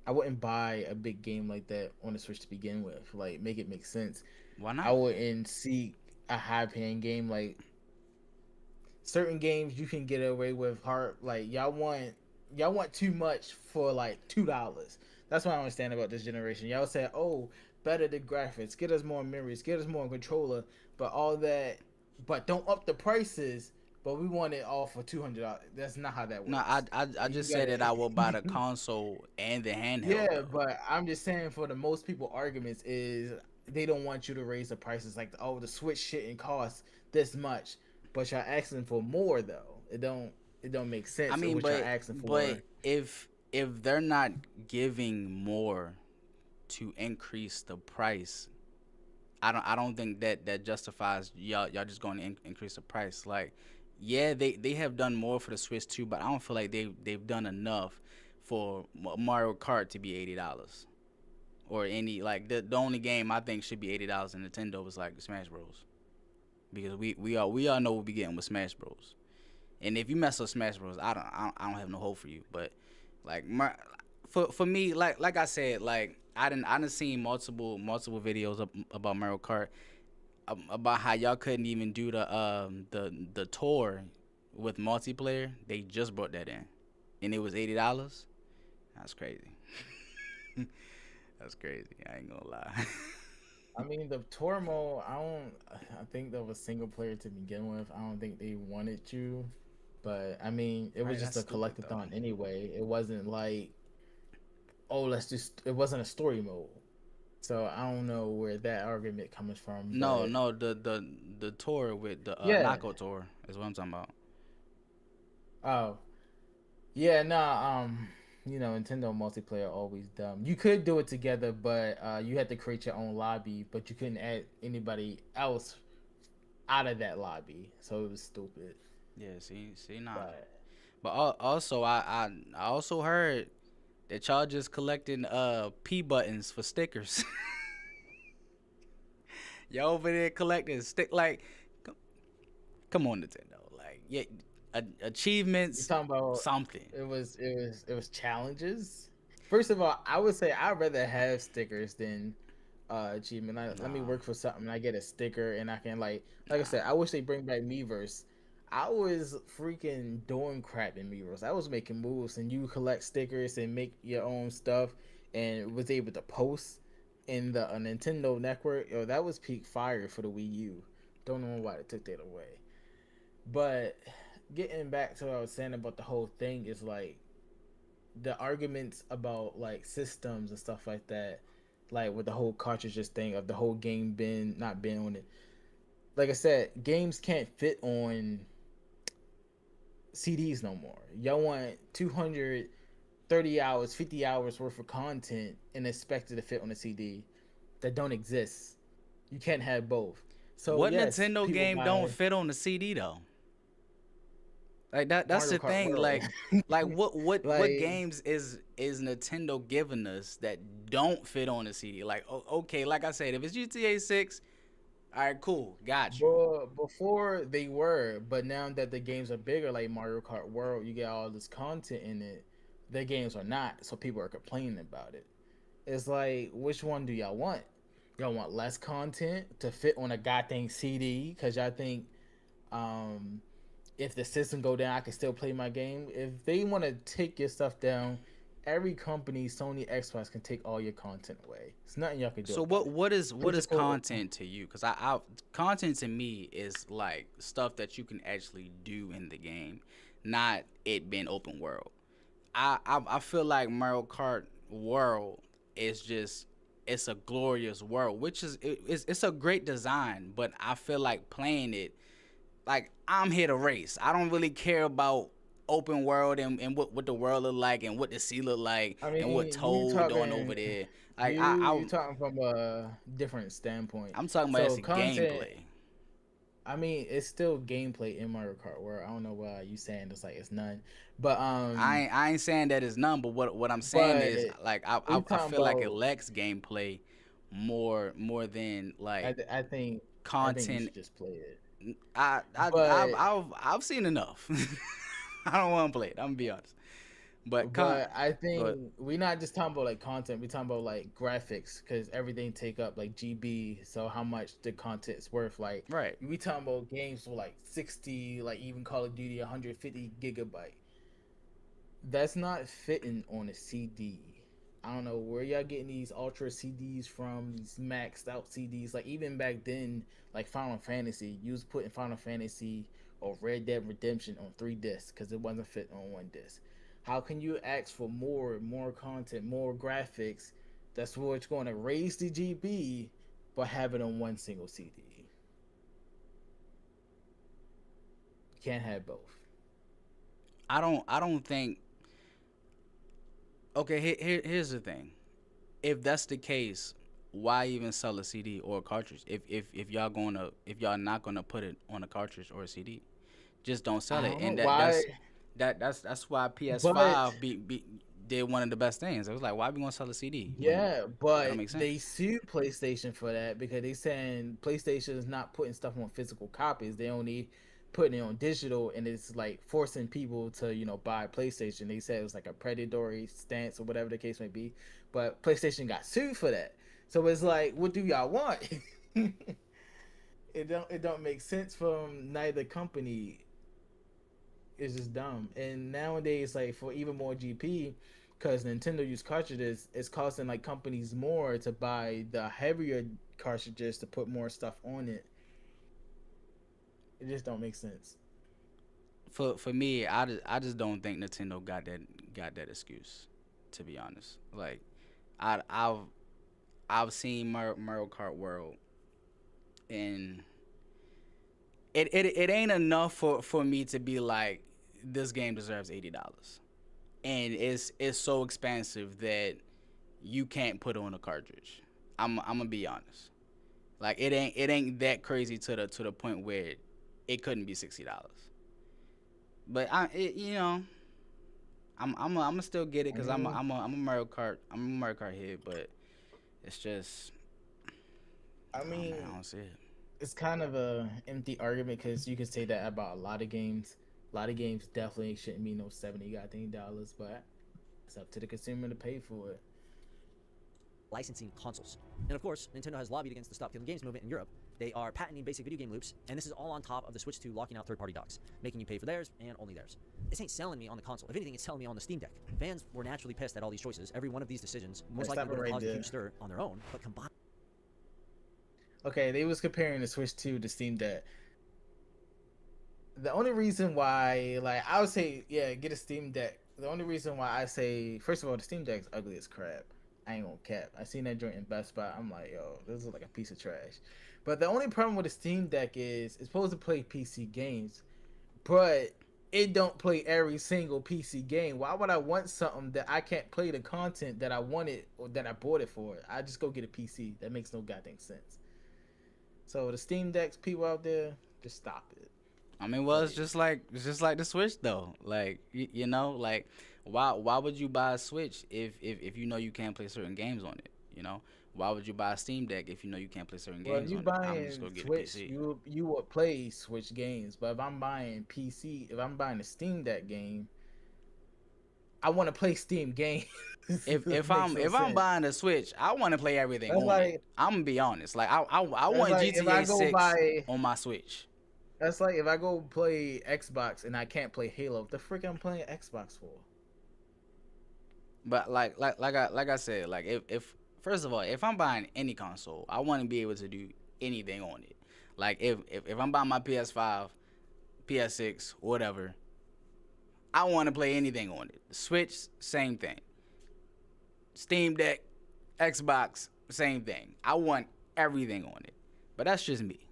I wouldn't buy a big game like that on the Switch to begin with. Like, make it make sense. Why not? I wouldn't seek a high-paying game. Like, certain games you can get away with hard. Like, y'all want too much for like $2. That's what I understand about this generation. Y'all say, oh, better the graphics, get us more memories, get us more controller, but all that, but don't up the prices. But we want it all for $200. That's not how that works. No, I just said that I will buy the console and the handheld. Yeah, though. but I'm just saying, for the most people, arguments is they don't want you to raise the prices. Like, oh, the Switch shouldn't cost this much, but y'all asking for more though. It don't make sense. I mean, what y'all asking for. but if they're not giving more to increase the price, I don't think that justifies y'all just going to increase the price. Like, yeah, they have done more for the Switch too, but I don't feel like they've done enough for Mario Kart to be $80 or any like the only game I think should be $80 in Nintendo was like Smash Bros. Because we all know what we getting with Smash Bros. And if you mess with Smash Bros, I don't have no hope for you. But like for me, like I said, like I done seen multiple videos about Mario Kart, about how y'all couldn't even do the tour with multiplayer. They just brought that in, and it was $80. That's crazy. That's crazy. I ain't gonna lie. I mean, the tour mode, I think that was single player to begin with. I don't think they wanted you. But, I mean, it was Right, just a that's stupid, collectathon anyway. It wasn't like, oh, it wasn't a story mode. So, I don't know where that argument comes from. No, but- the tour with the Yeah. knockout tour is what I'm talking about. Oh. Yeah, nah, Nintendo multiplayer always dumb. You could do it together, but you had to create your own lobby, but you couldn't add anybody else out of that lobby. So it was stupid. Yeah, see, nah. But Also, I also heard that y'all just collecting P buttons for stickers. Y'all over there collecting like, come on, Nintendo, like yeah, achievements, you're talking about something. it was challenges. First of all, I would say I'd rather have stickers than achievement. Let me Nah. work for something. I get a sticker and I can like I said, I wish they bring back Miiverse. I was freaking doing crap in Miiverse. I was making moves and you collect stickers and make your own stuff and was able to post in the Nintendo network. Yo, that was peak fire for the Wii U. Don't know why they took that away. But getting back to what I was saying about the whole thing is like the arguments about like systems and stuff like that, like with the whole cartridges thing of the whole game not being on it. Like I said, games can't fit on CDs no more. Y'all want 230 hours, 50 hours worth of content and expect it to fit on a CD that don't exist. You can't have both. So What yes, Nintendo people game buy don't fit on the CD though? Like that's Mario the Kart thing. World. Like what Like- games is Nintendo giving us that don't fit on the CD? Like okay, like I said, if it's GTA 6, all right, cool, got you. Well, before they were, but now that the games are bigger, like Mario Kart World, you get all this content in it. The games are not, so people are complaining about it. It's like, which one do y'all want? Y'all want less content to fit on a goddamn CD? Because y'all think, if the system go down, I can still play my game. If they want to take your stuff down, every company, Sony, Xbox, can take all your content away. It's nothing y'all can do. So about what is Physical- content to you? Because I content to me is like stuff that you can actually do in the game, not it being open world. I feel like Mario Kart World is just it's a glorious world, which is it's a great design, but I feel like playing it, like I'm here to race. I don't really care about open world and what the world look like and what the sea look like I mean, and what you Toad doing talking- over there. Like you're talking from a different standpoint. I'm talking about So as a content- gameplay. I mean, it's still gameplay in Mario Kart World. I don't know why you saying it's like it's none, but I ain't saying that it's none, but what I'm saying But is like I talking feel like it about- lacks gameplay more than like I think you content. should just play it. I've seen enough. I don't want to play it. I'm gonna be honest. But I think we're not just talking about like content. We're talking about like graphics because everything take up like GB. So how much the content's worth? Like right. we talking about games for like 60, like even Call of Duty 150 gigabyte. That's not fitting on a CD. I don't know where y'all getting these ultra CDs from, these maxed out CDs. Like even back then, like Final Fantasy, you was putting Final Fantasy or Red Dead Redemption on 3 discs because it wasn't fit on 1 disc. How can you ask for more content, more graphics? That's what's going to raise the GB, but have it on one single CD. You can't have both. I don't think. Okay, here's the thing. If that's the case, why even sell a CD or a cartridge if y'all not gonna put it on a cartridge or a CD? Just don't sell I it. don't And know why, that's why but PS5 did one of the best things. It was like, why we gonna sell a CD? yeah, That but don't make sense. they sued PlayStation for that because they saying PlayStation is not putting stuff on physical copies. They only putting it on digital, and it's like forcing people to buy PlayStation. They said it was like a predatory stance or whatever the case may be. But PlayStation got sued for that. So it's like, what do y'all want? It don't make sense from neither company. It's just dumb. And nowadays, like for even more GP, because Nintendo use cartridges, it's costing like companies more to buy the heavier cartridges to put more stuff on it. It just don't make sense. For me, I just don't think Nintendo got that excuse, to be honest. Like, I've seen Mario Kart World, and it ain't enough for me to be like, this game deserves $80, and it's so expensive that you can't put it on a cartridge. I'm gonna be honest. Like, it ain't that crazy to the point where it couldn't be $60. But I'm gonna still get it because I'm a Mario Kart head, but it's just, I mean, I don't see it. it's kind of a empty argument because you can say that about a lot of games. A lot of games definitely shouldn't be no $70 goddamn dollars, but it's up to the consumer to pay for it. licensing consoles. And of course, Nintendo has lobbied against the Stop Killing Games movement in Europe. They are patenting basic video game loops, and this is all on top of the Switch 2 locking out third-party docks, making you pay for theirs and only theirs. This ain't selling me on the console. If anything, it's selling me on the Steam Deck. Fans were naturally pissed at all these choices. Every one of these decisions most Let's likely stop it would have right caused a there. huge stir on their own, but combined. Okay, they was comparing the Switch 2 to Steam Deck. The only reason why, like, I would say, yeah, get a Steam Deck. The only reason why I say, first of all, the Steam Deck's ugly as crap. I ain't gonna cap. I seen that joint in Best Buy. I'm like, yo, this is like a piece of trash. But the only problem with the Steam Deck is it's supposed to play PC games, but it don't play every single PC game. Why would I want something that I can't play the content that I wanted or that I bought it for? I just go get a PC. That makes no goddamn sense. So the Steam Decks people out there, just stop it. I mean, well, it's just like the Switch though. Like, you know, like why would you buy a Switch if you know you can't play certain games on it? You know, why would you buy a Steam Deck if you know you can't play certain Well, if games you on it? I'm buying just gonna get a Switch, PC. you would play Switch games. But if I'm buying PC, if I'm buying a Steam Deck game, I want to play Steam games. If I'm buying a Switch, I want to play everything That's on like- it. I'm gonna be honest. Like I That's want like if I GTA go 6 buy- on my Switch. That's like if I go play Xbox and I can't play Halo. What the frick I'm playing Xbox for? But like I said, like if first of all, if I'm buying any console, I want to be able to do anything on it. Like if I'm buying my PS5, PS6, whatever, I want to play anything on it. Switch, same thing. Steam Deck, Xbox, same thing. I want everything on it. But that's just me.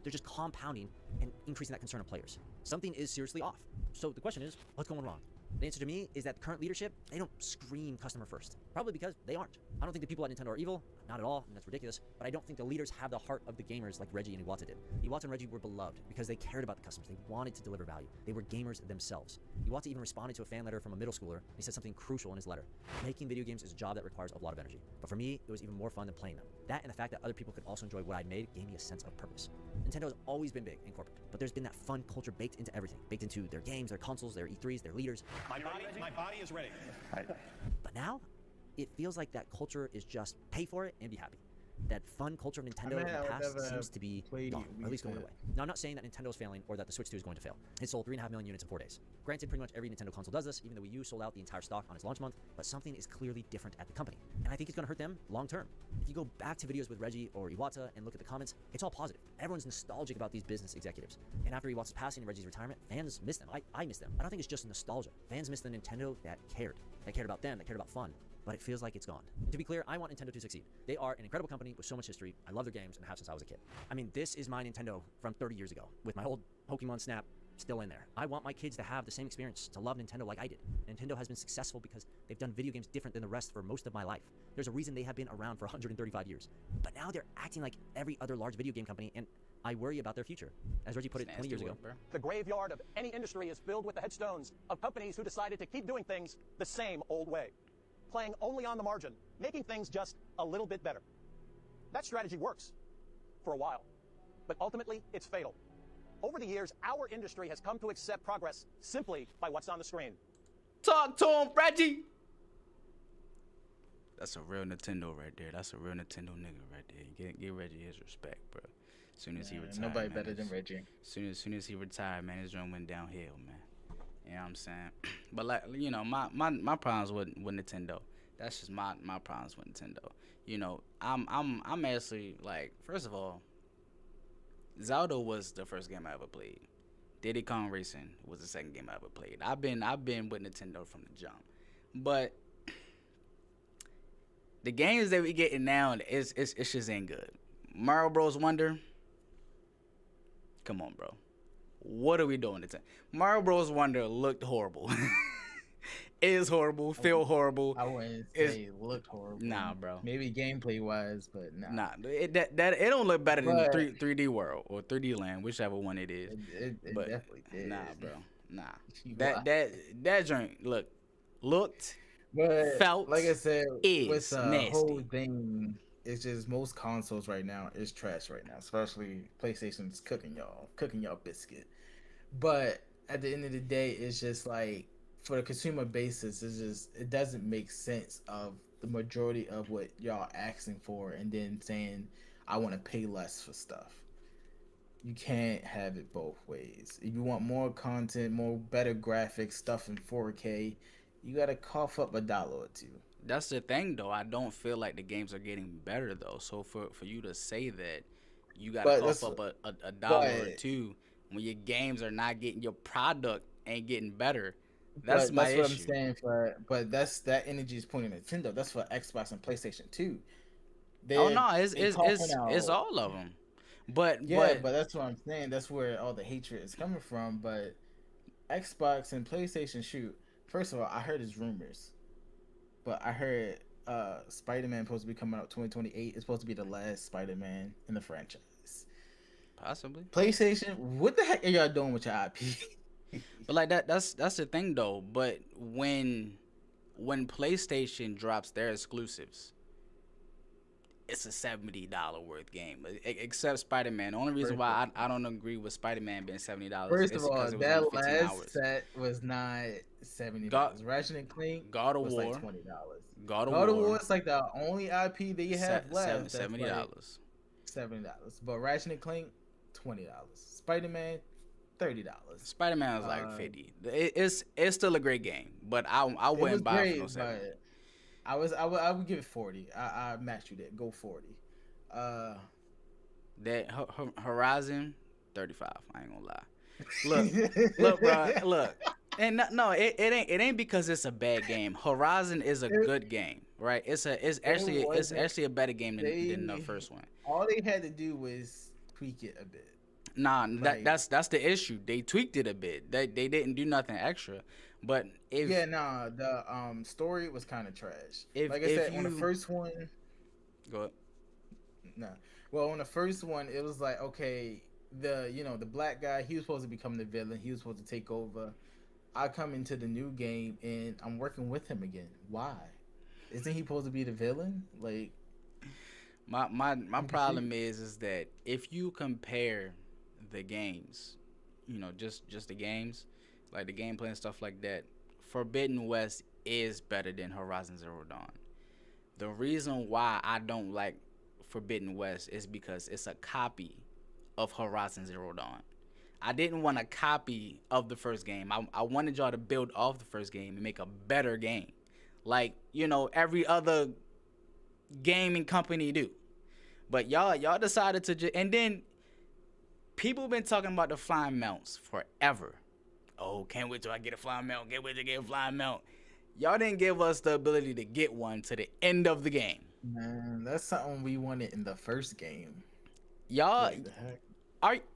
They're just compounding and increasing that concern of players. Something is seriously off. So the question is, what's going wrong? The answer to me is that the current leadership, they don't scream customer first. Probably because they aren't. I don't think the people at Nintendo are evil, not at all, and that's ridiculous, but I don't think the leaders have the heart of the gamers like Reggie and Iwata did. Iwata and Reggie were beloved because they cared about the customers. They wanted to deliver value. They were gamers themselves. Iwata even responded to a fan letter from a middle schooler, and he said something crucial in his letter. Making video games is a job that requires a lot of energy, but for me, it was even more fun than playing them. That and the fact that other people could also enjoy what I'd made gave me a sense of purpose. Nintendo has always been big and corporate, but there's been that fun culture baked into everything, baked into their games, their consoles, their E3s, their leaders. My body is ready. But now, it feels like that culture is just pay for it and be happy. That fun culture of Nintendo in I the would past never seems to be play gone, or at least going Wii away. Now, I'm not saying that Nintendo is failing or that the Switch 2 is going to fail. It sold 3.5 million units in 4 days. Granted, pretty much every Nintendo console does this, even though Wii U sold out the entire stock on its launch month, but something is clearly different at the company. And I think it's going to hurt them long term. If you go back to videos with Reggie or Iwata and look at the comments, it's all positive. Everyone's nostalgic about these business executives. And after Iwata's passing and Reggie's retirement, fans miss them. I miss them. I don't think it's just nostalgia. Fans miss the Nintendo that cared about them, that cared about fun. But it feels like it's gone. And to be clear, I want Nintendo to succeed. They are an incredible company with so much history. I love their games and have since I was a kid. I mean, this is my Nintendo from 30 years ago with my old Pokemon Snap, still in there. I want my kids to have the same experience, to love Nintendo like I did. Nintendo has been successful because they've done video games different than the rest for most of my life. There's a reason they have been around for 135 years. But now they're acting like every other large video game company, and I worry about their future. As Reggie put it 20 years ago. The graveyard of any industry is filled with the headstones of companies who decided to keep doing things the same old way, playing only on the margin, making things just a little bit better. That strategy works for a while, but ultimately it's fatal. Over the years, our industry has come to accept progress simply by what's on the screen. Talk to him, Reggie. That's a real Nintendo right there. That's a real Nintendo nigga right there. Give Reggie his respect, bro. As soon as he retired, Nobody man, better than Reggie. Soon as he retired, man, his joint went downhill, man. You know what I'm saying? But like, you know, my problems with Nintendo. That's just my problems with Nintendo. You know, I'm actually like, first of all, Zelda was the first game I ever played. Diddy Kong Racing was the second game I ever played. I've been with Nintendo from the jump. But the games that we getting now, it's just ain't good. Mario Bros. Wonder. Come on, bro. What are we doing? Mario Bros. Wonder looked horrible. Is horrible. Feel horrible. I wouldn't say it looked horrible. Nah, bro. Maybe gameplay wise, but nah. Nah, it don't look better than the 3D World or 3D Land, whichever one it is. It but definitely did. Nah, bro. Nah. That joint looked, but felt, like I said, is with the nasty. whole thing, it's just most consoles right now is trash right now. Especially PlayStation's cooking y'all biscuit. But at the end of the day, it's just like, for the consumer basis, it doesn't make sense of the majority of what y'all asking for and then saying I want to pay less for stuff. You can't have it both ways. If you want more content, more better graphics, stuff in 4K, you gotta cough up $1 or $2. That's the thing, though. I don't feel like the games are getting better, though. So for you to say that you gotta cough up a dollar or $2 when your games are not getting, your product ain't getting better. That's my issue. What I'm saying. But that energy is pointing at Nintendo. That's for Xbox and PlayStation 2. It's all of them. But that's what I'm saying. That's where all the hatred is coming from. But Xbox and PlayStation, shoot. First of all, I heard it's rumors, but I heard Spider-Man supposed to be coming out 2028. It's supposed to be the last Spider-Man in the franchise. Possibly. PlayStation, what the heck are y'all doing with your IP? But like that's the thing though. But when PlayStation drops their exclusives, it's a $70 worth game. Except Spider-Man. The only reason why I don't agree with Spider-Man being $70 First is of all, because it was that only 15 last hours. set was not $70. Ratchet and Clank God of was War, like $20. God God of of War War is like the only IP that you have left. $70. $70. But Ratchet and Clank, $20. Spider-Man, $30. Spider-Man was like 50. It's still a great game, but I wouldn't buy it for no 70. I would give it 40. I match you there. Go 40. That Horizon 35. I ain't gonna lie. Look, bro. Look, and no, it ain't because it's a bad game. Horizon is a good game, right? It's actually a better game than the first one. All they had to do was tweak it a bit. Nah, that's the issue. They tweaked it a bit. They didn't do nothing extra. But the story was kind of trash. Like I said, on the first one. Go ahead. No. Well, on the first one, it was like, okay, the black guy, he was supposed to become the villain. He was supposed to take over. I come into the new game and I'm working with him again. Why? Isn't he supposed to be the villain? Like, my problem is that if you compare the games, just the games, like the gameplay and stuff like that, Forbidden West is better than Horizon Zero Dawn. The reason why I don't like Forbidden West is because it's a copy of Horizon Zero Dawn. I didn't want a copy of the first game. I wanted y'all to build off the first game and make a better game, like every other gaming company do. But y'all decided to and then people been talking about the flying mounts forever. Oh, can't wait till I get a flying mount. Can't wait to get a flying mount. Y'all didn't give us the ability to get one to the end of the game. Man, that's something we wanted in the first game. Y'all,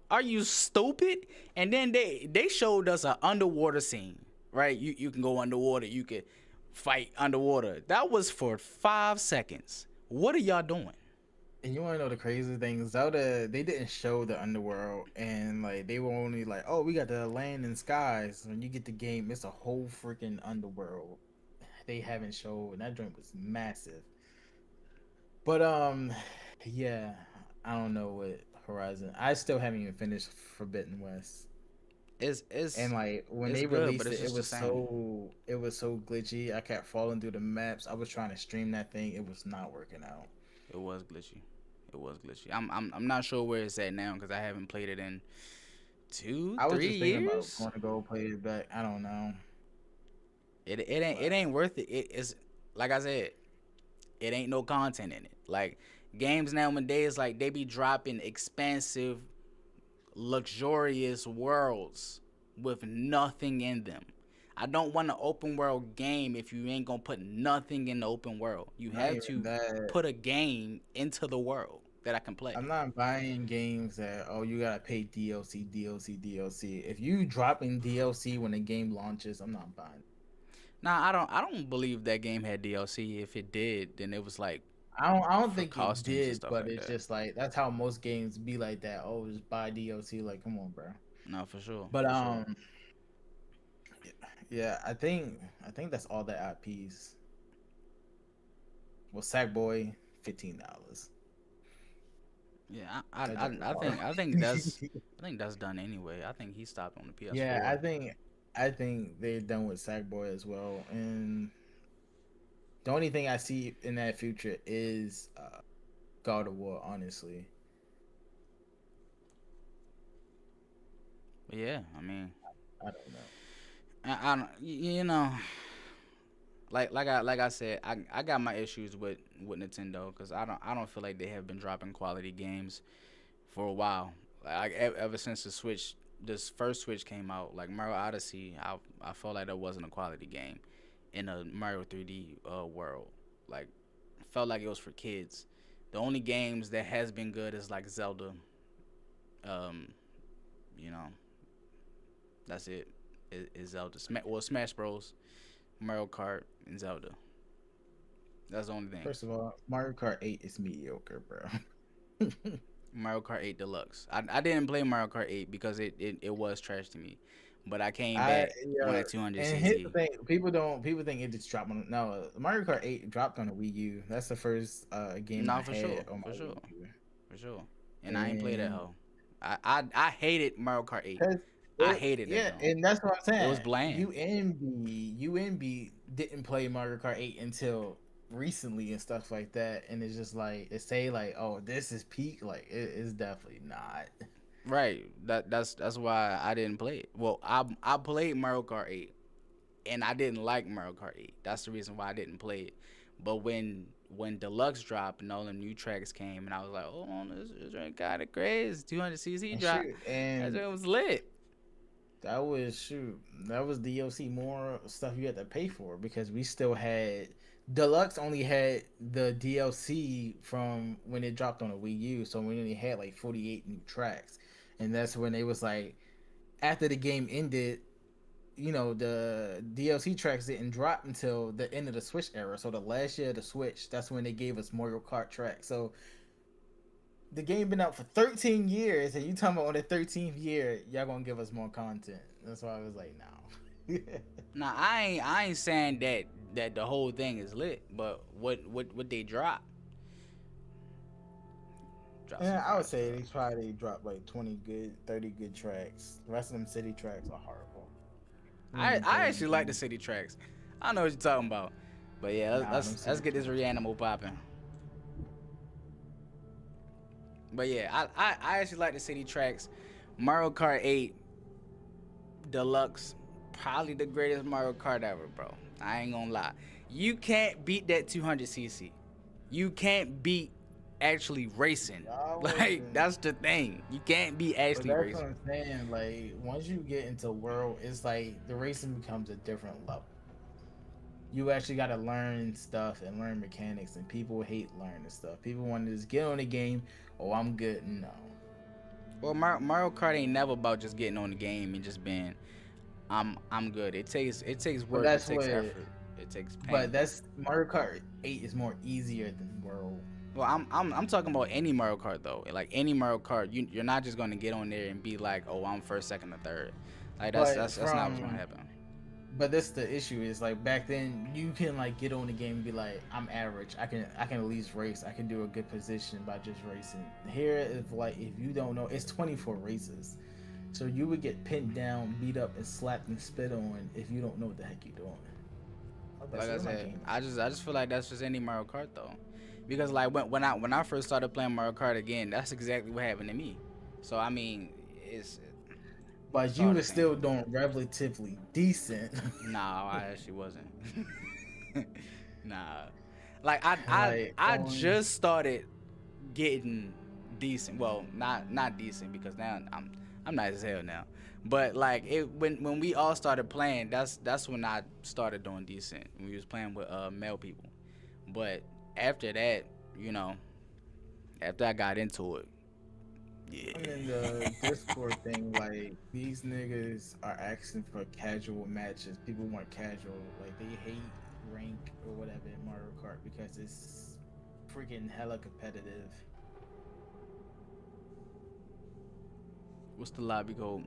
Are you stupid? And then they showed us an underwater scene, right? You can go underwater. You could fight underwater. That was for 5 seconds. What are y'all doing? And you want to know the crazy thing? Zelda, they didn't show the underworld, and like they were only like, oh, we got the land and skies. When you get the game, it's a whole freaking underworld. They haven't showed, and that joint was massive. But yeah, I don't know what Horizon. I still haven't even finished Forbidden West. It's And like when it's they good, released but it's it, just the same. it was so glitchy. I kept falling through the maps. I was trying to stream that thing. It was not working out. It was glitchy. It was glitchy. I'm not sure where it's at now because I haven't played it in I was 3 just thinking about years. going to go play it back. I don't know. It ain't worth it. It's like I said, it ain't no content in it. Like games nowadays, like they be dropping expansive, luxurious worlds with nothing in them. I don't want an open world game if you ain't gonna put nothing in the open world. You Not have even to that. put a game into the world that I can play. I'm not buying games that you gotta pay DLC. If you dropping DLC when the game launches, I'm not buying. Nah, I don't believe that game had DLC. If it did, then it was like I don't for think it costumes and did, stuff but like it's that. just like that's how most games be like that. Oh, just buy DLC. Like, come on, bro. No, for sure. But for sure. yeah, I think that's all the IPs. Well, Sackboy, $15. Yeah, I think that's done anyway. I think he stopped on the PS4. Yeah, I think they're done with Sackboy as well, and the only thing I see in that future is God of War, honestly. But yeah, I mean, I don't know. I don't, you know, like I said, I got my issues with Nintendo because I don't feel like they have been dropping quality games for a while. Like ever since this first Switch came out, like Mario Odyssey, I felt like that wasn't a quality game in a Mario 3D world. Like, felt like it was for kids. The only games that has been good is like Zelda. You know, that's it. Is Zelda. Smash Bros, Mario Kart, and Zelda. That's the only thing. First of all, Mario Kart 8 is mediocre, bro. Mario Kart 8 Deluxe. I didn't play Mario Kart 8 because it was trash to me. But I came back when at 200 and here's the CC. thing: people think it just dropped on. No, Mario Kart 8 dropped on the Wii U. That's the first game No, I for had sure, on my for sure. Wii U. For sure. And I ain't played that And- hoe. I hated Mario Kart 8. 'Cause I hated yeah, that. Yeah, and that's what I'm saying. It was bland. UNB didn't play Mario Kart 8 until recently and stuff like that, and it's just like it say like, oh, this is peak. Like it is definitely not. Right. That's why I didn't play it. Well, I played Mario Kart 8, and I didn't like Mario Kart 8. That's the reason why I didn't play it. But when Deluxe dropped and all the new tracks came, and I was like, oh, this drink got it crazy. 200cc And drop. shoot, That and joint was lit. that was DLC more stuff you had to pay for because we still had Deluxe only had the DLC from when it dropped on the Wii U, so we only had like 48 new tracks, and that's when they was like, after the game ended, you know, the DLC tracks didn't drop until the end of the Switch era. So the last year of the Switch, that's when they gave us Mario Kart tracks. So the game been out for 13 years, and you talking about on the 13th year, y'all gonna give us more content. That's why I was like, no. Nah, I ain't saying that the whole thing is lit, but what they drop? Drop some Yeah, I would fire say stuff. they dropped like 20 good, 30 good tracks. The rest of them city tracks are horrible. I actually like the city tracks. I know what you're talking about, but yeah, Nah, let's get this Reanimal popping. But yeah, I actually like the city tracks. Mario Kart 8 Deluxe, probably the greatest Mario Kart ever, bro. I ain't gonna lie. You can't beat that 200cc. You can't beat actually racing. Y'all Like, wasn't- that's the thing. You can't beat But actually that's racing. what I'm saying. Like once you get into world, it's like the racing becomes a different level. You actually got to learn stuff and learn mechanics, and people hate learning stuff. People want to just get on the game. Oh, I'm good. No, Well, Mario Kart ain't never about just getting on the game and just being, I'm good. It takes work. It that's takes what- effort. It takes pain. But that's Mario Kart 8 is more easier than World. Well, I'm talking about any Mario Kart though. Like any Mario Kart, you're not just gonna get on there and be like, oh, I'm first, second, or third. Like that's not what's gonna happen. But that's the issue is like back then you can like get on the game and be like, I'm average. I can at least race. I can do a good position by just racing. Here, if you don't know, it's 24 races, so you would get pinned down, beat up, and slapped and spit on if you don't know what the heck you're doing. Like I said, I just feel like that's just any Mario Kart though, because like when I first started playing Mario Kart again, that's exactly what happened to me. So I mean, it's. But you were still doing relatively decent. Nah, I actually wasn't. Nah, like I just started getting decent. Well, not decent because now I'm nice as hell now. But like when we all started playing, that's when I started doing decent. We was playing with male people. But after that, after I got into it, yeah. I mean, the Discord thing, like, these niggas are asking for casual matches. People want casual. Like, they hate rank or whatever in Mario Kart because it's freaking hella competitive. What's the lobby code?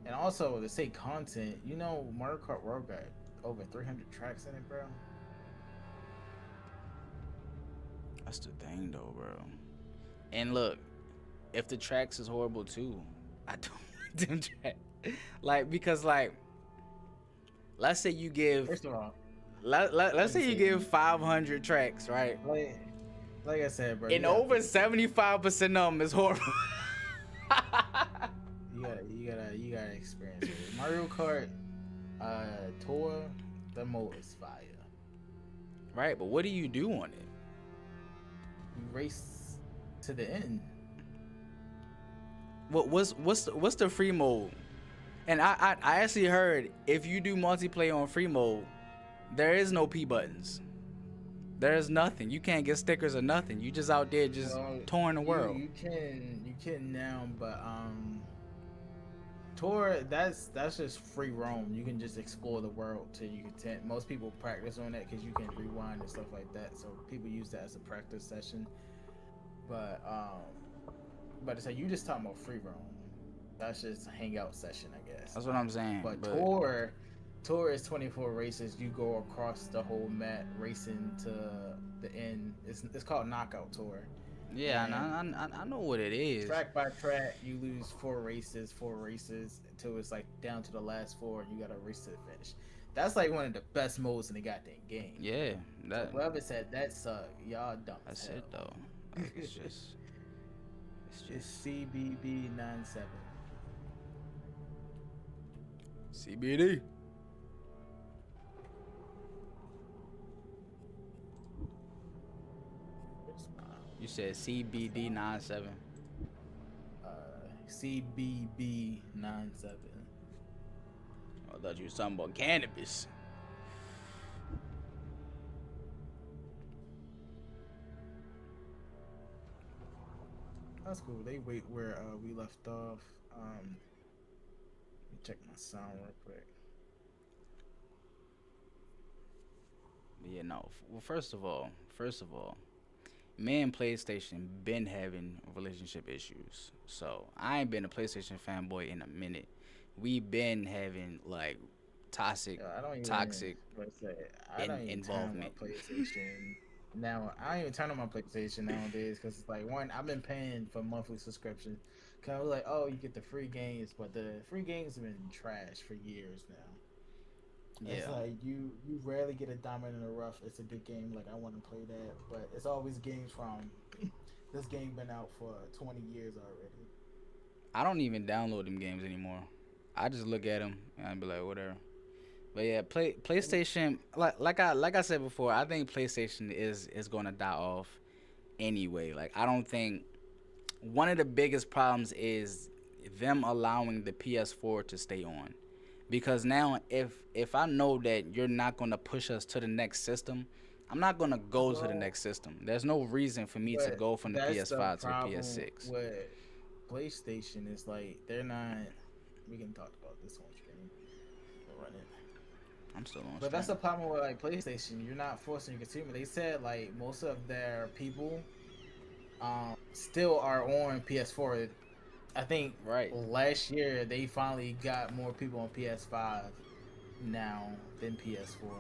And also, to say content, Mario Kart World got over 300 tracks in it, bro. That's the thing, though, bro. And look, if the tracks is horrible too, I don't like them tracks. Like because let's say you give. First of all, let's say you give 500 tracks, right? Like I said, bro. And over 75% of them is horrible. you gotta experience it. Mario Kart, Tour, the mode is fire. Right, but what do you do on it? You race to the end. What's the free mode? And I actually heard if you do multiplayer on free mode, there is no P buttons. There is nothing. You can't get stickers or nothing. You just out there just touring the world. You can now, but Tour that's just free roam. You can just explore the world till you content. Most people practice on that because you can rewind and stuff like that. So people use that as a practice session. But it's like you just talking about free roam. That's just a hangout session, I guess. That's what I'm saying. But Tour is 24 races. You go across the whole map racing to the end. It's called Knockout Tour. Yeah, I know what it is. Track by track, you lose four races until it's like down to the last four, and you gotta race to the finish. That's like one of the best modes in the goddamn game. Yeah, that. So whoever said that sucked, y'all dumb. That's it though. It's just. It's CBB97. CBD. You said CBD97. CBB97. I thought you was talking about cannabis. That's cool. They wait where we left off. Let me check my sound real quick. Yeah, no. Well, first of all, me and PlayStation been having relationship issues. So I ain't been a PlayStation fanboy in a minute. We been having like toxic involvement. PlayStation. Now I don't even turn on my PlayStation nowadays because it's like one, I've been paying for monthly subscription. Cause I was like, oh, you get the free games, but the free games have been trash for years now. Yeah. It's like you rarely get a diamond in the rough. It's a good game. Like I want to play that, but it's always games from this game been out for 20 years already. I don't even download them games anymore. I just look at them and I be like, whatever. But yeah, PlayStation. Like I said before, I think PlayStation is gonna die off anyway. Like I don't think one of the biggest problems is them allowing the PS4 to stay on. Because now, if I know that you're not gonna push us to the next system, I'm not gonna go to the next system. There's no reason for me to But go from the that's PS5 to the problem PS6. with PlayStation is like they're not. We can talk about this on stream. We'll run it. I'm still on. But that's stream. the problem with like PlayStation. You're not forcing your consumer. They said like most of their people, still are on PS4. I think Right. last year they finally got more people on PS5 now than PS4.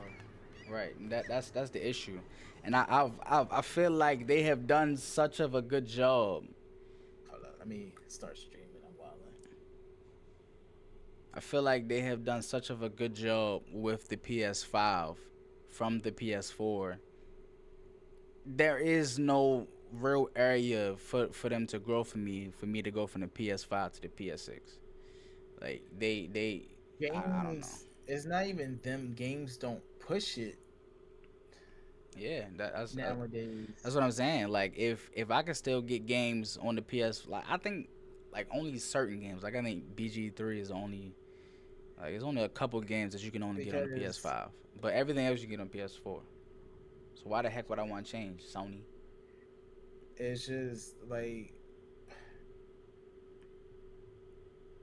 Right. That's the issue, and I feel like they have done such of a good job. Hold on, let me start streaming. I'm wilding. I feel like they have done such of a good job with the PS5 from the PS4. There is no real area for them to grow for me to go from the PS5 to the PS6. Like they Games, I don't know. it's not even them. Games don't push it Yeah, that's nowadays. that's what I'm saying. Like if I can still get games on the PS, like I think like only certain games. Like I think BG3 is only like it's only a couple games that you can only get on the Because- PS5, but everything else you get on PS4. So why the heck would I want to change, Sony? It's just like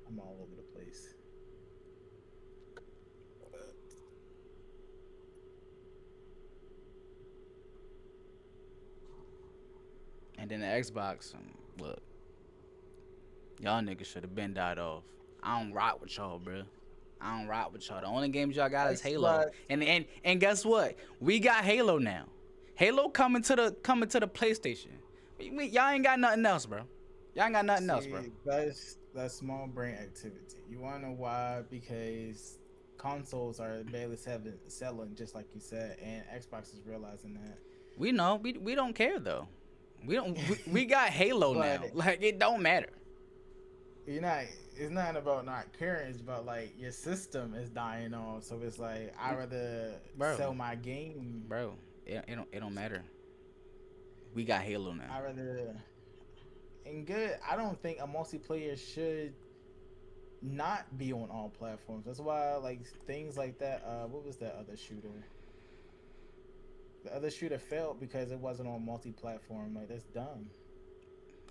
I'm all over the place. And then the Xbox, look, y'all niggas should have been died off. I don't rock with y'all, bro. I don't rock with y'all. The only games y'all got is Halo. Xbox- And guess what? We got Halo now. Halo coming to the PlayStation. Y'all ain't got nothing else, bro. Y'all ain't got nothing else, bro. See, that's small brain activity. You wanna know why? Because consoles are barely selling, just like you said, and Xbox is realizing that. We know. We don't care though. We don't. We got Halo now. But- Like it don't matter, You're not. It's not about not caring. It's about like your system is dying off. So it's like I rather Bro. sell my game. bro. It don't matter. We got Halo now. I rather. And good. I don't think a multiplayer should not be on all platforms. That's why like things like that. What was that other shooter? The other shooter failed because it wasn't on multi-platform. Like that's dumb.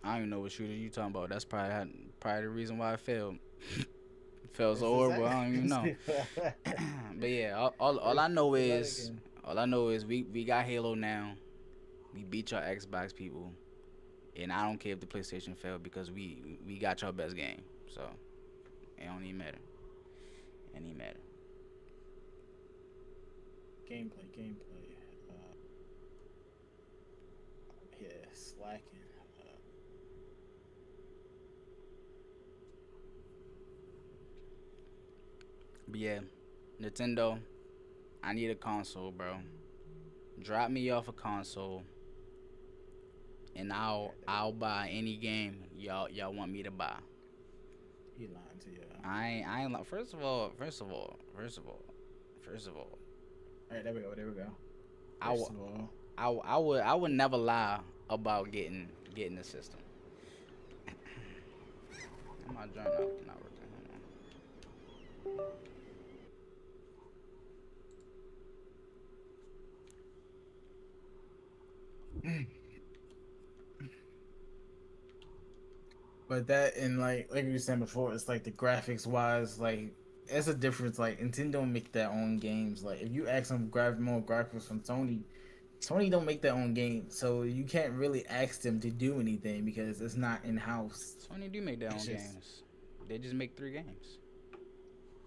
I don't even know what shooter you talking about. That's probably the reason why it failed. It fell so horrible. I don't even know. But yeah, all I know is we got Halo now. We beat your Xbox people, and I don't care if the PlayStation failed because we got your best game. So it don't even matter. It ain't even matter. Gameplay. Yeah, slacking. But yeah, Nintendo, I need a console, bro. Drop me off a console, and I'll buy any game y'all want me to buy. He lying to you. I ain't like. First of all. All right, there we go. I would never lie about getting the system. My joint not working. Hold on. But that and like we were saying before, it's like the graphics wise, like it's a difference. Like Nintendo make their own games. Like if you ask them more graphics from Sony don't make their own games, so you can't really ask them to do anything because it's not in house. Sony do make their own It's just- games. They just make 3 games.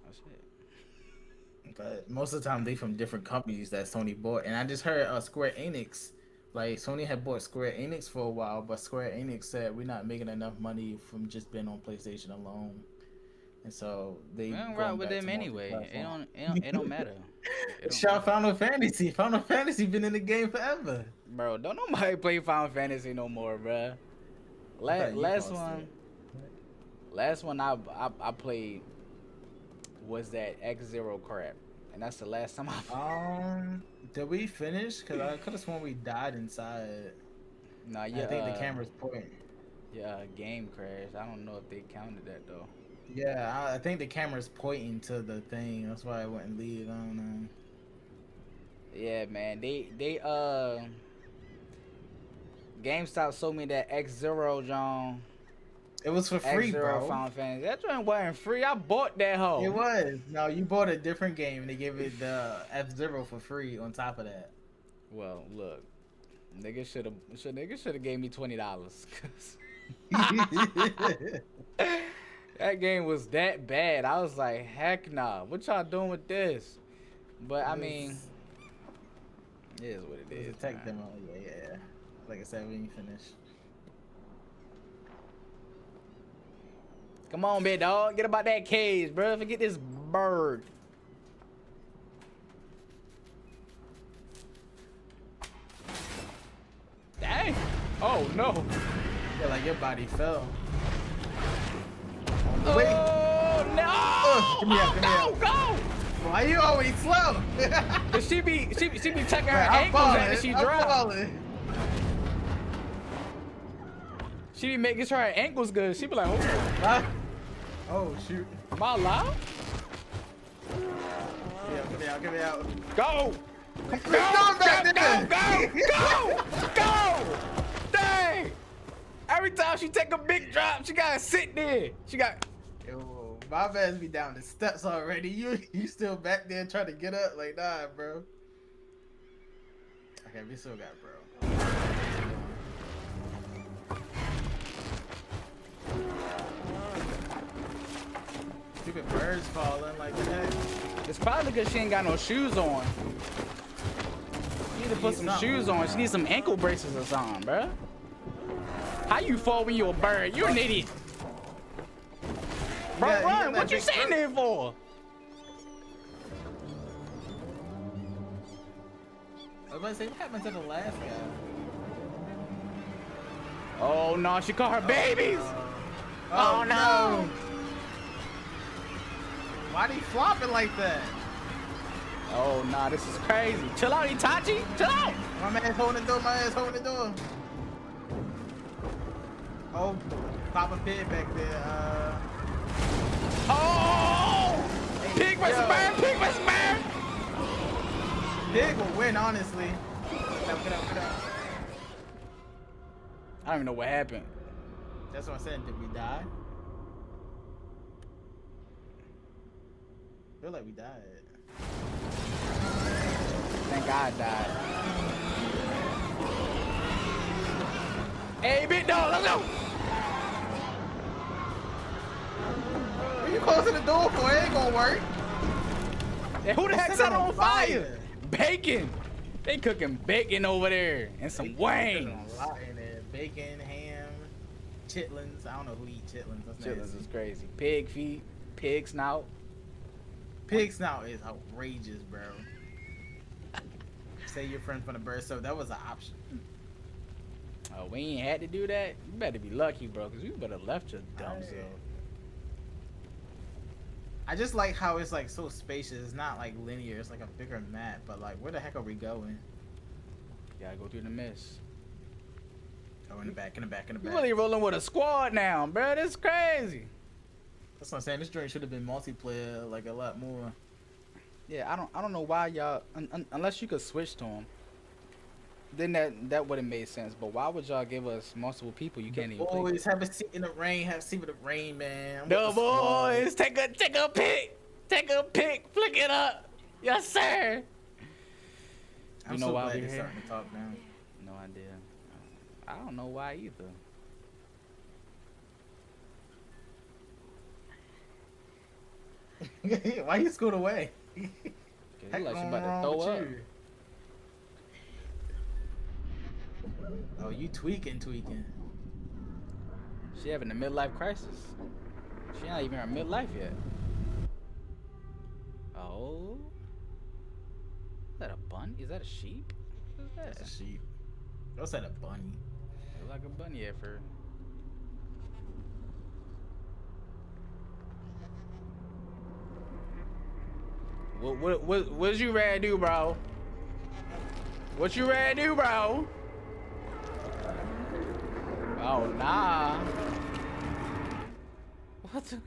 That's it. But most of the time they from different companies that Sony bought. And I just heard Square Enix, like Sony had bought Square Enix for a while, but Square Enix said we're not making enough money from just being on PlayStation alone. And so they We don't going rock with back them to anyway. multi-platform. It don't matter. It don't Shout Final Fantasy. Final Fantasy been in the game forever. Bro, don't nobody play Final Fantasy no more, bro. thought you Last paused one, it. last one I played was that X-Zero crap, and that's the last time I. Did we finish? Cause I could have sworn we died inside. Nah, I yeah. think the camera's pointing. Yeah, game crashed. I don't know if they counted that though. Yeah, I think the camera's pointing to the thing. That's why I wouldn't leave. I don't know. Yeah, man. They GameStop sold me that X-Zero John. It was for free, X-Zero bro. Final Fantasy. That joint wasn't free. I bought that hoe. It was. No, you bought a different game and they gave it the F-Zero for free on top of that. Well, look. Nigga should have gave me $20. That game was that bad. I was like, heck nah. What y'all doing with this? But I mean, it is what it It is. was a tech man. demo. Yeah. Like I said, we ain't finished. Come on, big dog. Get about that cage, bro. Forget this bird. Dang. Oh, no. Yeah, like your body fell. Oh, Wait. no. Give me out, give me Oh, out. go. Why you always slow? But she be tucking her I'm ankles falling. after she I'm drops. falling. She be making sure her ankles good. She be like, oh, Huh? Oh shoot. am I allowed? Yeah, give me out, give me out. Go. Go back there. Go. Dang. Every time she take a big drop, she gotta sit there. She got. Yo, my man's be down the steps already. You still back there trying to get up? Like, nah, bro. Okay, we still got bro. Stupid birds falling like that. It's probably because she ain't got no shoes on. She need to put some something. shoes on. She needs some ankle braces or something, bruh. How you fall when you a bird? You're an idiot. Bro, Yeah, run. yeah, What you big sitting bird. there for? I was about to say, what happened to the last guy? Oh, no. She caught her babies. Oh, no. Why'd he flop it like that? Oh, nah. This is crazy. Chill out, Itachi. Chill out. My man's holding the door, my man's holding the door. Oh, Papa Pig back there. Oh! Pig versus yo. bird. Pig versus bird. Pig will win, honestly. Get up, get up, get up. I don't even know what happened. That's what I said. Did we die? I feel like we died. Thank God I died. Hey, big dog, let's go. What you closing the door for? It ain't gonna work. Hey, who the Set heck it set on on fire? fire. Bacon. They cooking bacon over there and some wings. There's a lot in there. Bacon, ham, chitlins. I don't know who eat chitlins. That's Chitlins nasty. is crazy. Pig feet, pig snout. Pig snout is outrageous, bro. Say your friend from the bird, so that was an option. Oh, we ain't had to do that. You better be lucky, bro, because you better left your dumb self. I just like how it's like so spacious. It's not like linear. It's like a bigger map. But like, where the heck are we going? Gotta go through the mist. Oh, in the back, in the back, in the You back. really rolling with a squad now, bro. That's crazy. That's what I'm saying. This joint should have been multiplayer, like a lot more. Yeah, I don't know why y'all unless you could switch to them. Then that would have made sense. But why would y'all give us multiple people you can't even play? Boys, have a seat in the rain. Have a seat with the rain, man. I'm The with squad. boys, take a pic, flick it up, yes sir. I'm You know so why glad we're they're here? starting to talk now. No idea. I don't know why either. Why you scoot away? Cause it look like she about to throw up. Oh, you tweaking. She having a midlife crisis. She not even in her midlife yet. Oh, is that a bunny? Is that a sheep? What is that? That's a sheep. What's that, a bunny? Look like a bunny at first. What you ready to do, bro? What you ready to do, bro? Oh, nah. What the?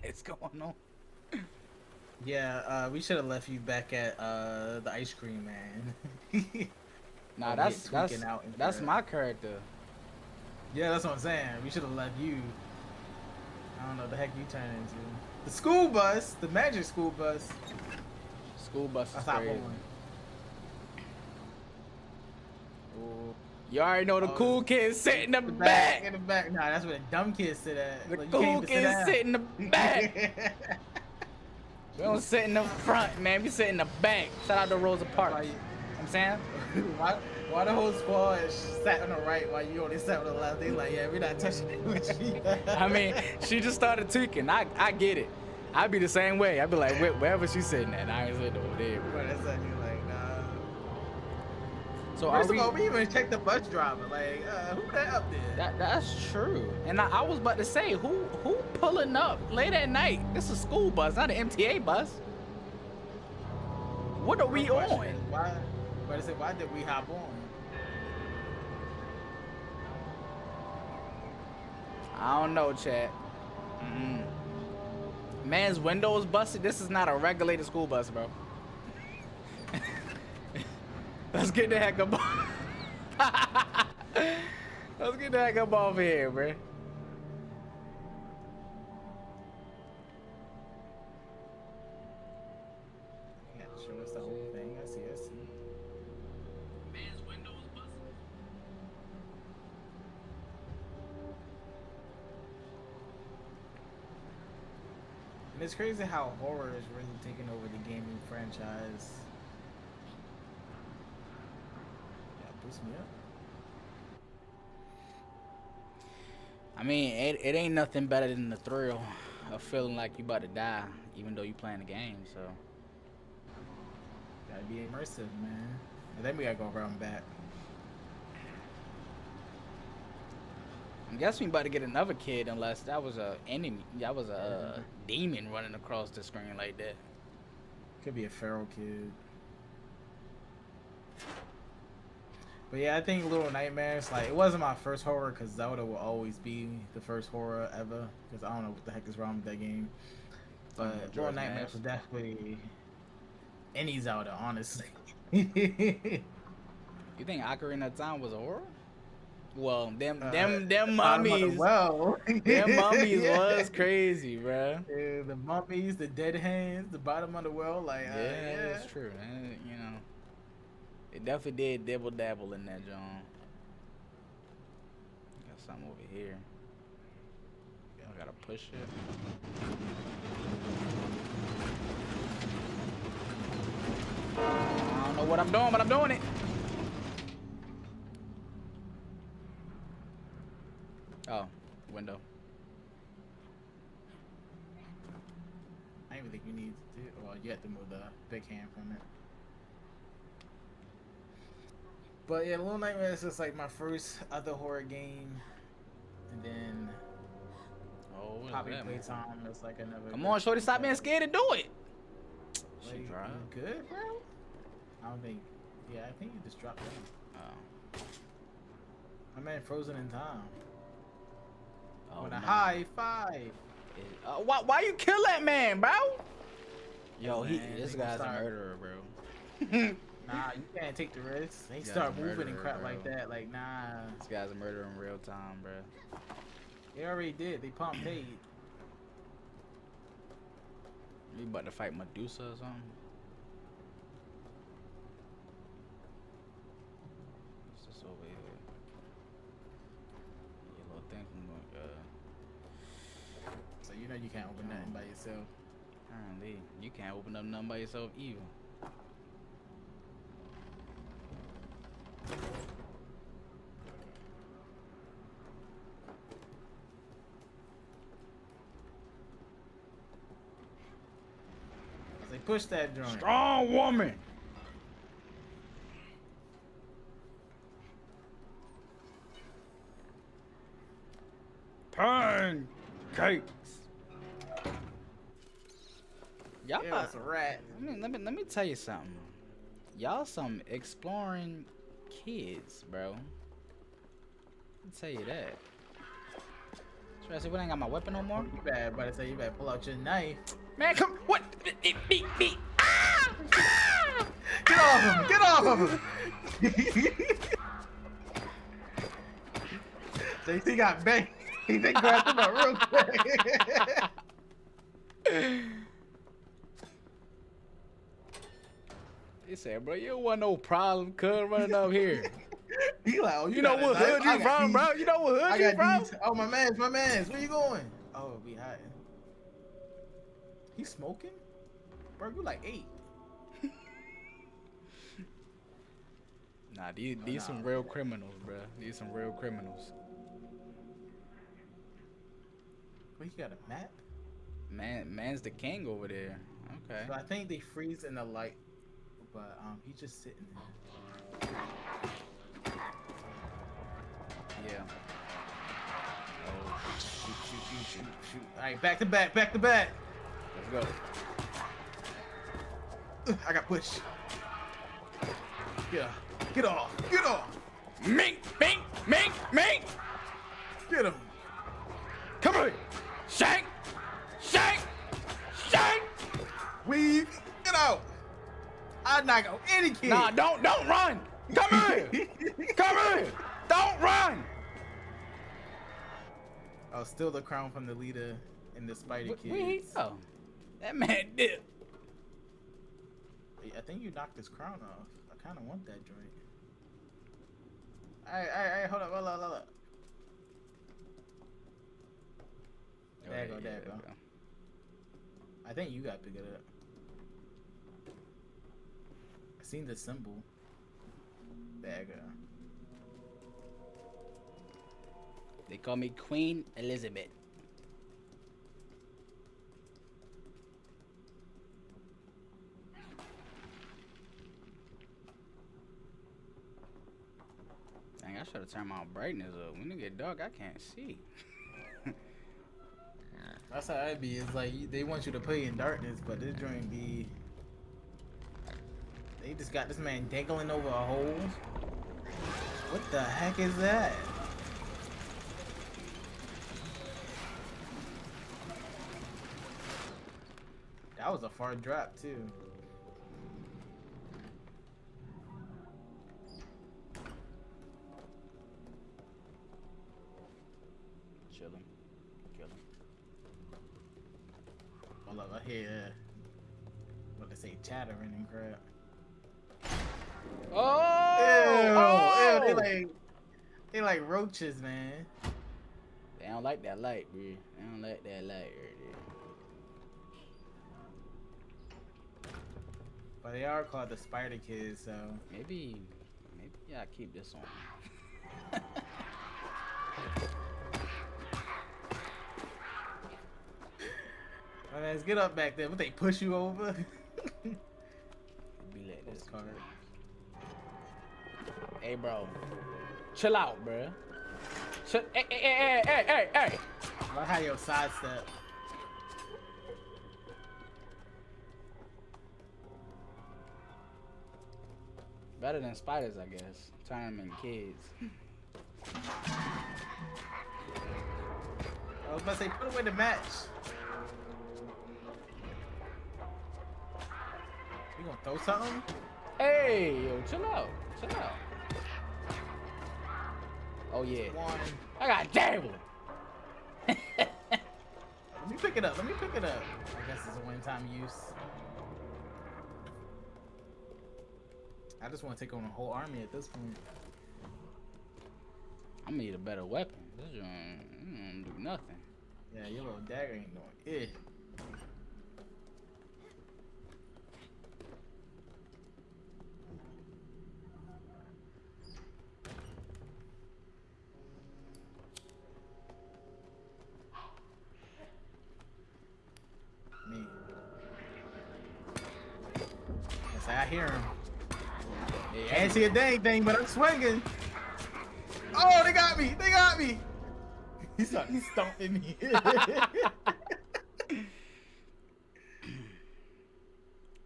It's going on. Yeah, we should have left you back at the ice cream man. Nah, Over here tweaking out in that's here. my character. Yeah, that's what I'm saying. We should have left you. I don't know the heck you turned into. The school bus, the magic school bus. School bus I is stopped crazy. going. Oh, You already know the Oh, cool kids sit in the the back. in the back. Nah, that's where the dumb kids sit at. The Like, you cool can't even sit kids down. sit in the back. We don't sit in the front, man. We sit in the back. Shout out to Rosa Parks. Why You you- know what I'm saying? why the whole squad sat on the right while you only sat on the left? They like, yeah, we're not touching it with you. I mean, she just started tweaking. I get it. I'd be the same way. I'd be like, wherever she's sitting at, I ain't sitting over there. But it's like, you're like, nah. So are First we? of all, we even checked the bus driver. Like, who that up there? That's true. And I was about to say, who pulling up late at night? This is a school bus, not an MTA bus. What are we Question on? is, Why? But I said, why did we hop on? I don't know, Chad. Man's windows busted. This is not a regulated school bus, bro. Let's get the heck up. Let's get the heck up off here, bro. Yeah, show us the whole thing. I see. Man's windows busted. And it's crazy how horror is really taking over the gaming franchise. Yeah, boost me up. I mean, it ain't nothing better than the thrill of feeling like you about to die, even though you playing the game. So Gotta be immersive, man. And then we gotta go around back. I guess we about to get another kid, unless that was a enemy. That was a demon running across the screen like that. Could be a feral kid. But yeah, I think Little Nightmares, like, it wasn't my first horror because Zelda will always be the first horror ever. Because I don't know what the heck is wrong with that game. But Little Majora's Nightmares Mask. was definitely any Zelda, honestly. You think Ocarina of Time was a horror? Well, them Bottom of the mummies, well. them mummies Yeah. was crazy, bro. Yeah, the mummies, the dead hands, the bottom of the well, like, Yeah, that's true. You know, it definitely did dibble dabble in that John. Got something over here. I gotta push it. I don't know what I'm doing, but I'm doing it. Oh, window. I don't even think you need to do, well, you have to move the big hand from it. But yeah, Little Nightmares is just like my first other horror game. And then Oh, what is Poppy that, man? Playtime is like another. Come on, shorty, stop being scared to do it. She Like, drive. you good, bro? I don't think. Yeah, I think you just dropped down. Oh. My man frozen in time. Oh, With a man. high five. Why you kill that man, bro? Yo, Man, this they guy's a start- murderer, bro. Nah, you can't take the risk. They Guy's start a moving and murderer, crap bro. like that. Like, nah. This guy's a murderer in real time, bro. They already did. They pumped paid. You about to fight Medusa or something? What's this over here? Yellow thing from So you know you can't open nothing by yourself. apparently you can't open up nothing by yourself either. They push that joint. Strong woman. Pancakes. Y'all, Yeah, it's a rat. let me tell you something. Y'all some exploring kids, bro. I'll tell you that. Especially when I ain't got my weapon no more. You better say you better pull out your knife. Man, come what? Me. Ah! Ah! Get off him! Get off him! JC got banged. He grabbed him up real quick. He said, bro, you don't want no problem, cuz running up here. He like, oh, You know what hood you from, bro? You know what hood you from? Oh, my man's. Where you going? Oh, be hiding. He smoking? Bro, you like 8. Nah, these some real criminals, bro. These some real criminals. Wait, you got a map? Man's the king over there. Okay. So I think they freeze in the light, but he's just sitting there. Yeah. Oh, Shoot. All right, back to back. let's go. I got push. Yeah. Get off. Mink. Get him. Come here. Shank. Weave. Get out. I'd knock out any kid. Nah, don't run. Come here. Don't run. I'll steal the crown from the leader and the spider kids. Oh, that man did. I think you knocked his crown off. I kind of want that joint. Alright, hold up. There you go. I think you got to pick it up. I seen the symbol. There you go. They call me Queen Elizabeth. Dang, I should have turned my brightness up. When it get dark, I can't see. That's how it be. It's like they want you to play in darkness, but this joint be. They just got this man dangling over a hole. What the heck is that? That was a far drop too. Kill him. Hold up, I hear what they say, chattering and crap. Oh! Ew, they like roaches, man. They don't like that light, bro. They don't like that light right there. But they are called the Spider Kids, so Maybe I keep this on. my man, get up back there. What, they push you over? Be like this. Card. Hey, bro. Chill out, bro. Hey. I like how your sidestep. Better than spiders, I guess. Turn them into kids. I was about to say, put away the match. You gonna throw something? Hey, yo, chill out. Oh, yeah. One. I got Daryl. Let me pick it up. I guess it's a one-time use. I just want to take on a whole army at this point. I'm gonna need a better weapon. This don't do nothing. Yeah, your little dagger ain't doing it. Me. Yes, I hear him. Can't see a dang thing, but I'm swinging. Oh, they got me! He started stomping me.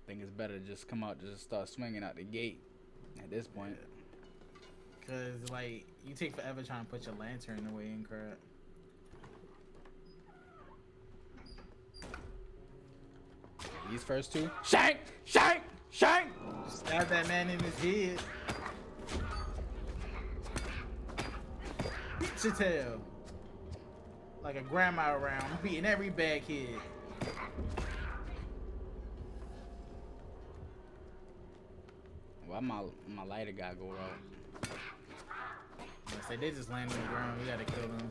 Think it's better to just come out, just start swinging out the gate at this point. Cause like you take forever trying to put your lantern away and crap. These first two. Shank! Shank! Shank! Stab that man in his head. Beat your tail. Like a grandma around. I'm beating every bad kid. Why my lighter gotta go wrong? I say they just land on the ground. We gotta kill them.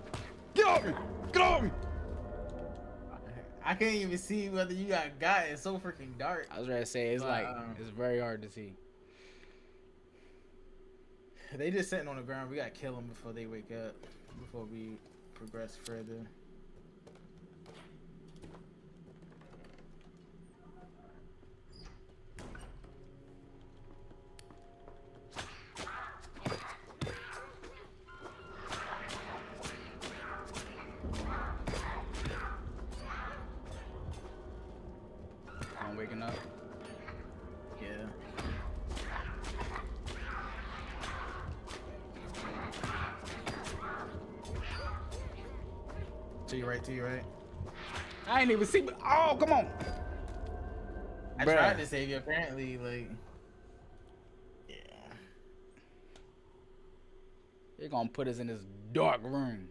Get off me! Get off me! I can't even see whether you got. It's so freaking dark. I was ready to say it's like it's very hard to see. They just sitting on the ground. We gotta kill them before they wake up. Before we progress further. I'm waking up. Yeah. To your right, to your right. I ain't even see, but oh, come on. I Bruh. tried to save you, apparently, like. Yeah. They're gonna put us in this dark room.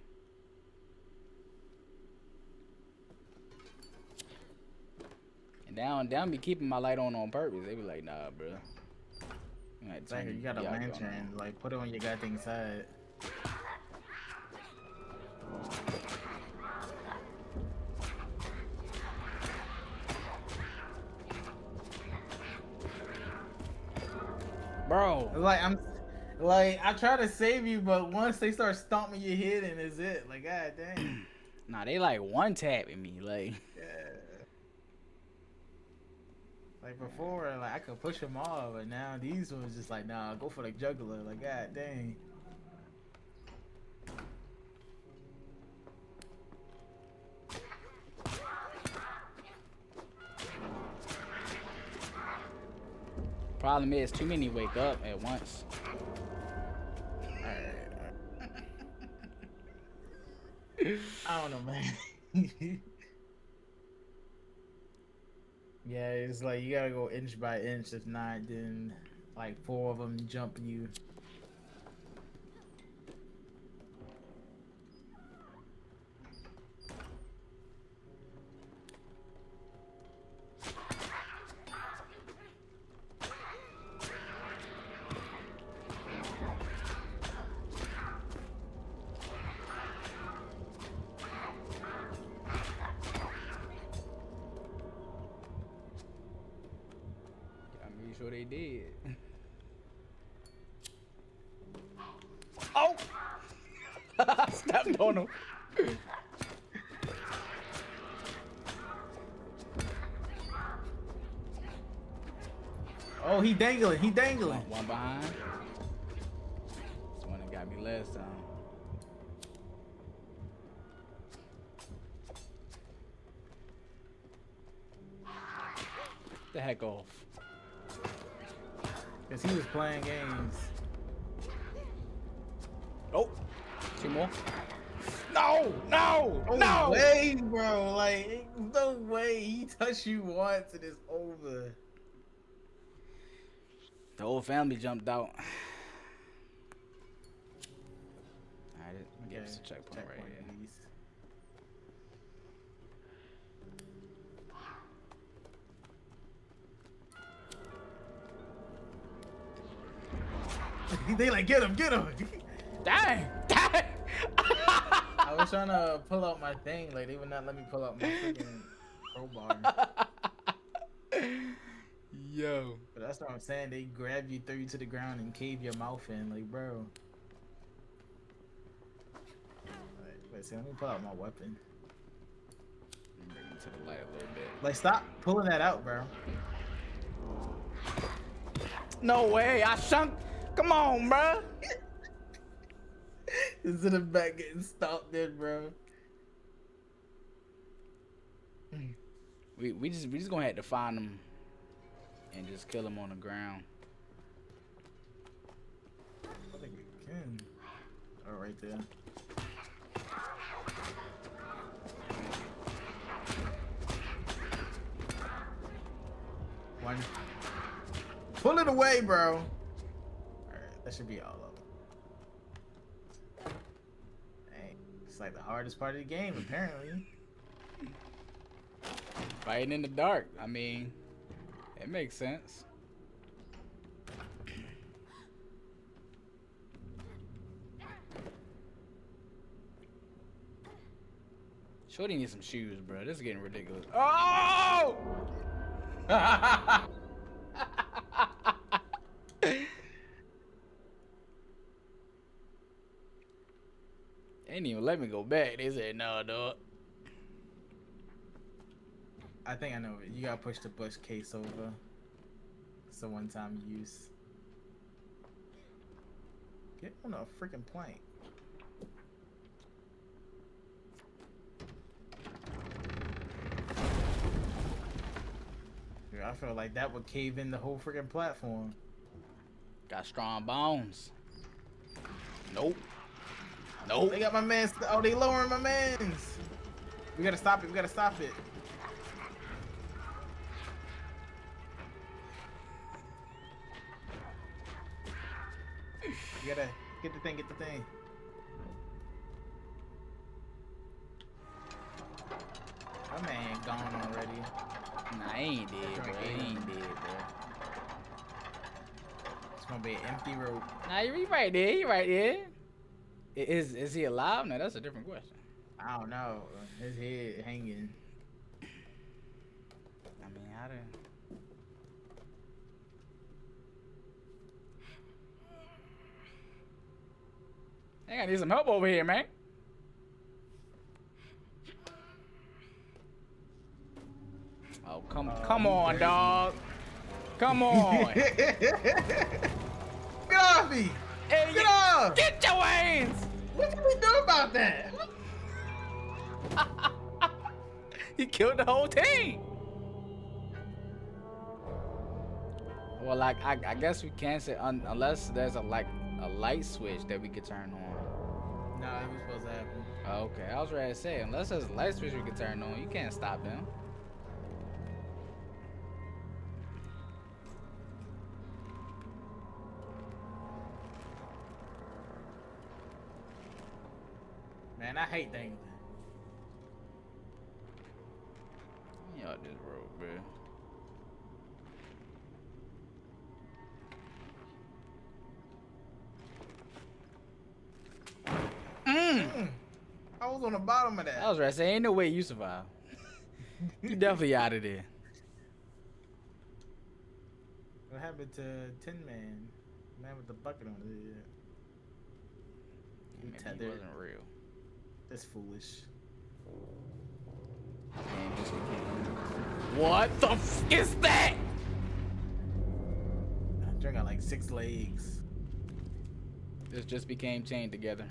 And down be keeping my light on purpose. They be like, nah, bro. Exactly, you got a lantern, like, put it on your goddamn side. Bro. Like, I try to save you, but once they start stomping your head, and is it? Like, god dang. Nah, they like one tapping me, like. Yeah. Like before, like I could push them off, but now these ones just like, nah, go for the juggler. Like, god dang. Problem is, too many wake up at once. I don't know, man. Yeah, it's like you gotta go inch by inch. If not, then like 4 of them jump you. I'm sure they did. Oh! Stepped on him. Oh, he dangling. He dangling. One behind. This one that got me last time. The heck off. Cause he was playing games. Oh, 2 more. No, no, No no. way, bro. Like, no way. He touched you once and it's over. The whole family jumped out. Alright, give us a checkpoint right here. please. They like, get him, get him. Dang, dang. I was trying to pull out my thing, like they would not let me pull out my freaking crowbar. Yo. But that's what I'm saying. They grab you, throw you to the ground, and cave your mouth in, like, bro. Alright, wait, see, let me pull out my weapon. Bring it to the light a little bit. Like, stop pulling that out, bro. No way, I sunk. Come on, bro. Is in the back getting stomped in, bro. We just gonna have to find him and just kill him on the ground. I think we can. Oh, right there. one. Pull it away, bro. Alright, that should be all of them. Dang, it's like the hardest part of the game, apparently. Fighting in the dark. I mean, it makes sense. Shorty needs some shoes, bro. This is getting ridiculous. Oh! They didn't even let me go back. They said, no, dog. I think I know it. You gotta push the bush case over. It's a one-time use. Get on a freaking plank. Dude, I feel like that would cave in the whole freaking platform. Got strong bones. Nope. Nope. They got my man. Oh, they lowering my mans. We gotta stop it. We gotta stop it. You gotta get the thing. Get the thing. My man gone already. Nah, he ain't dead, bro. He ain't dead, bro. It's gonna be an empty rope. Nah, you right there. You right there. Is he alive? No, that's a different question. I don't know. His head hanging. I mean, how to... Hey, I need some help over here, man. Oh, come on, dog. Come on. Get off me! Hey, Get off! Get your hands! What can we do about that? He killed the whole team. Well, like I guess we can't say unless there's a light switch that we could turn on. No, it was supposed to happen. Okay, I was ready to say unless there's a light switch we could turn on, you can't stop them. Man, I hate things. Y'all just road, bro. I was on the bottom of that. I was ready to say ain't no way you survive. You definitely out of there. What happened to Tin Man? Man with the bucket on his head. Maybe he Tethered. wasn't real. That's foolish. Man, just became... What the f is that? That drink got like 6 legs. This just became chained together.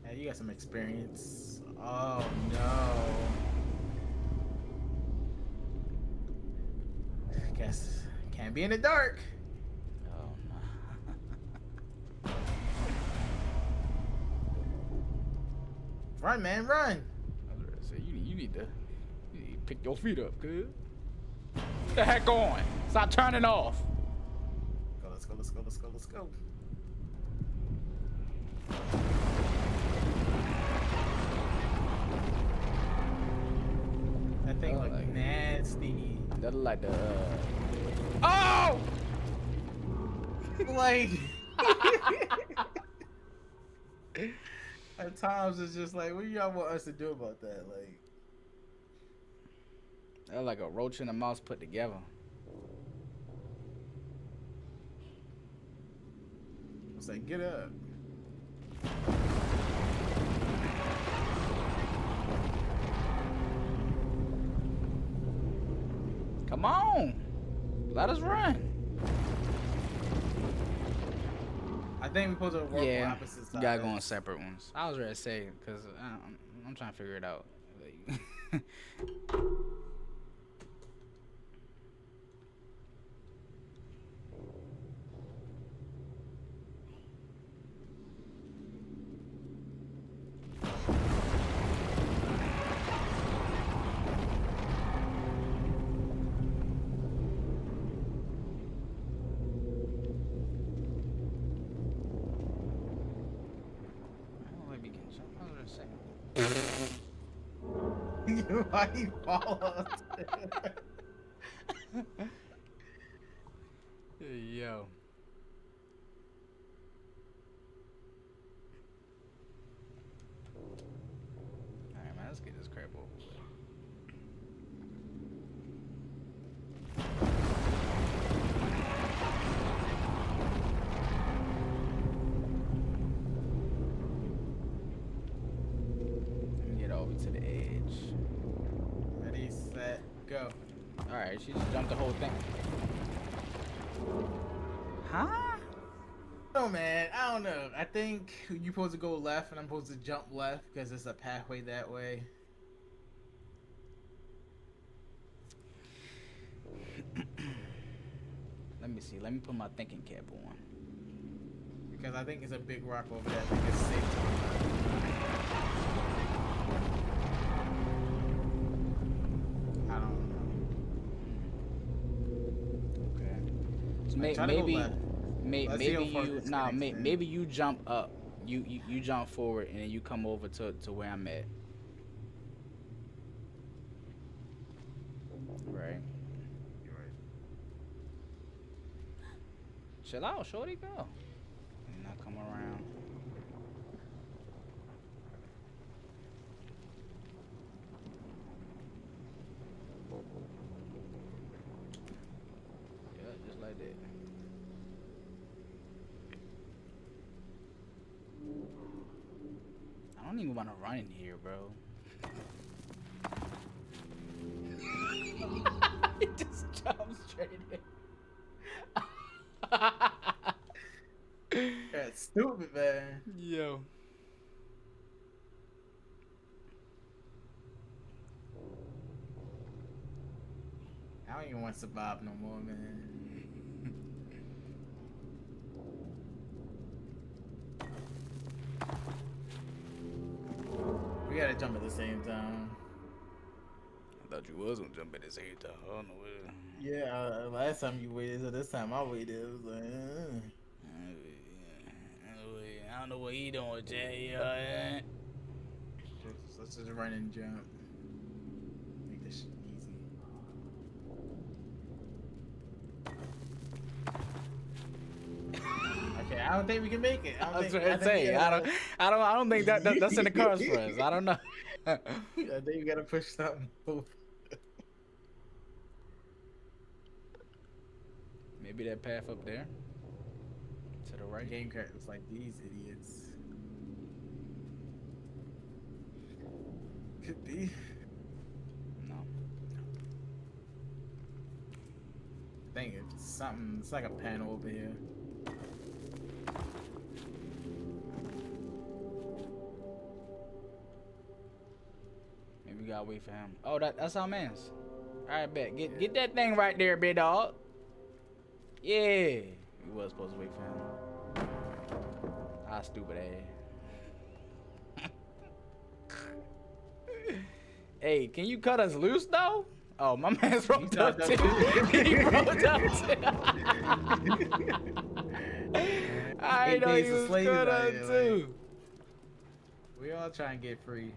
Hey, you got some experience. Oh no. Guess can't be in the dark. Oh no. Run, man, run. I was ready to say you need to pick your feet up, cuz. The heck on? Stop turning off. Go, let's go, let's go, let's go, let's go. That thing look like- nasty. That look like the Oh! Like at times it's just like, what do y'all want us to do about that? Like, That look like a roach and a mouse put together. it's like, get up. Come on. Let us run. I think we're supposed to work on Yeah, opposite sides. you gotta go on separate ones. I was ready to say, because I'm trying to figure it out. Like, Why he follows? Yo. Alright, man, let's get this crap over with. Let me get over to the edge. Ready, set, go. Alright, she just jumped the whole thing. Huh? Oh man, I don't know. I think you're supposed to go left and I'm supposed to jump left because there's a pathway that way. Let me see. Let me put my thinking cap on. Because I think it's a big rock over there. I think it's safe to I don't know. Okay. So Try to go maybe, left. Let's see how far this connects in. maybe you jump up. You jump forward and then you come over to where I'm at. Right. You're right. Chill out, shorty, go. And now come around. Yeah, just like that. I don't even want to run in here, bro. He just jumped straight in. That's stupid, man. Yo. I don't even want to survive no more, man. We gotta jump at the same time. I thought you was gonna jump at the same time. I don't know where. Yeah, last time you waited, so this time I waited. It was like, I don't know what he doing, Jay. Yeah. Let's just run and jump. Make this shit easy. Okay, I don't think we can make it. I was trying to say, I don't think that's in the cards for us. I don't know. I think we gotta push something. Maybe that path up there. To the right. Game characters like these idiots. Could be. No. I think it's something. It's like a panel over here. Maybe we gotta wait for him. Oh, that's our man's. All right, bet. Get that thing right there, big dog. Yeah. We was supposed to wait for him. Ah, stupid ass. Hey, can you cut us loose though? Oh, my man's roped up too. He roped up too. I didn't know he was cut up too. We all try and get free.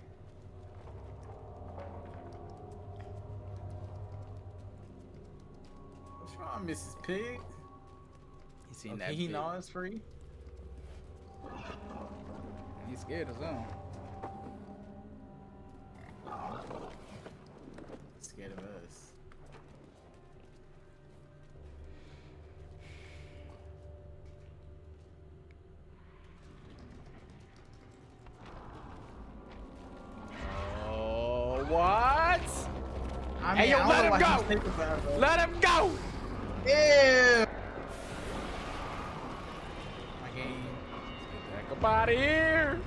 What's wrong, Mrs. Pig? He seen Okay, that. he big. know it's free. He's scared of something. Scared of us. Oh, what? I Hey, yo, I don't let know him why go. he's thinking about it, bro. Let him go. Ew. My game. Back up out of here.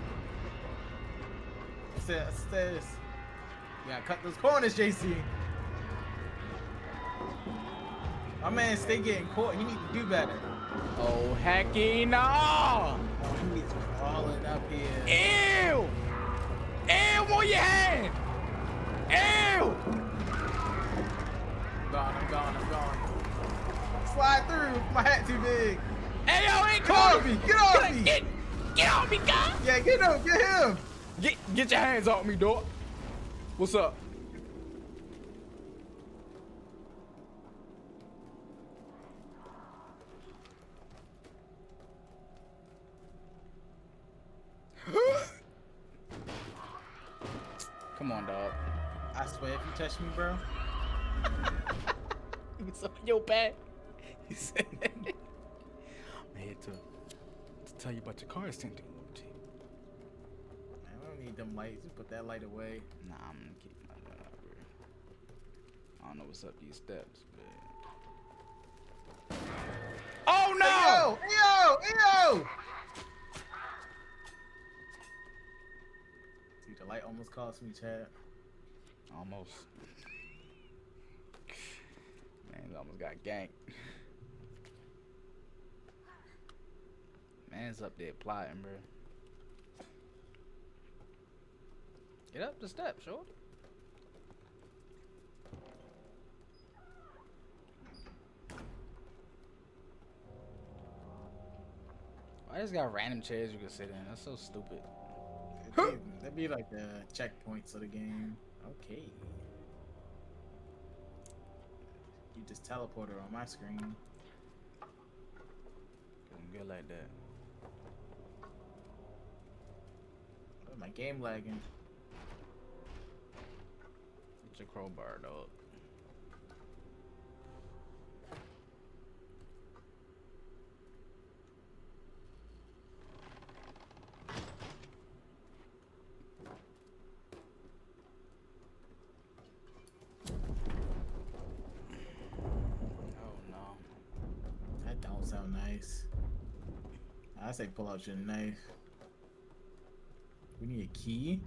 Stairs. You gotta cut those corners, JC. My man stay getting caught. He need to do better. Oh, hecky no. Oh, he is crawling up here. Ew. Ew on your hand. Ew. I'm gone. Slide through. My hat too big. Hey, yo, ain't Get off me. Get off me. Get off me, guy. Yeah, get him. Get him. Get your hands off me, dog. What's up? Come on, dog. I swear, if you touch me, bro. He was on your back. He said, I'm here to tell you about your car extending warranty. Man, I don't need them lights. Just put that light away. Nah, I'm gonna keep my gun out, bro. I don't know what's up these steps, but. Oh no! Yo! Dude, the light almost cost me, Chad. Almost. Man, he almost got ganked. Man's up there plotting, bro. Get up the steps, shorty. I just got random chairs you can sit in. That's so stupid. That'd be like the checkpoints of the game. Okay. You just teleported on my screen. Couldn't get like that. Oh, my game lagging. Get your crowbar, dog. That don't sound nice. I say pull out your knife. We need a key.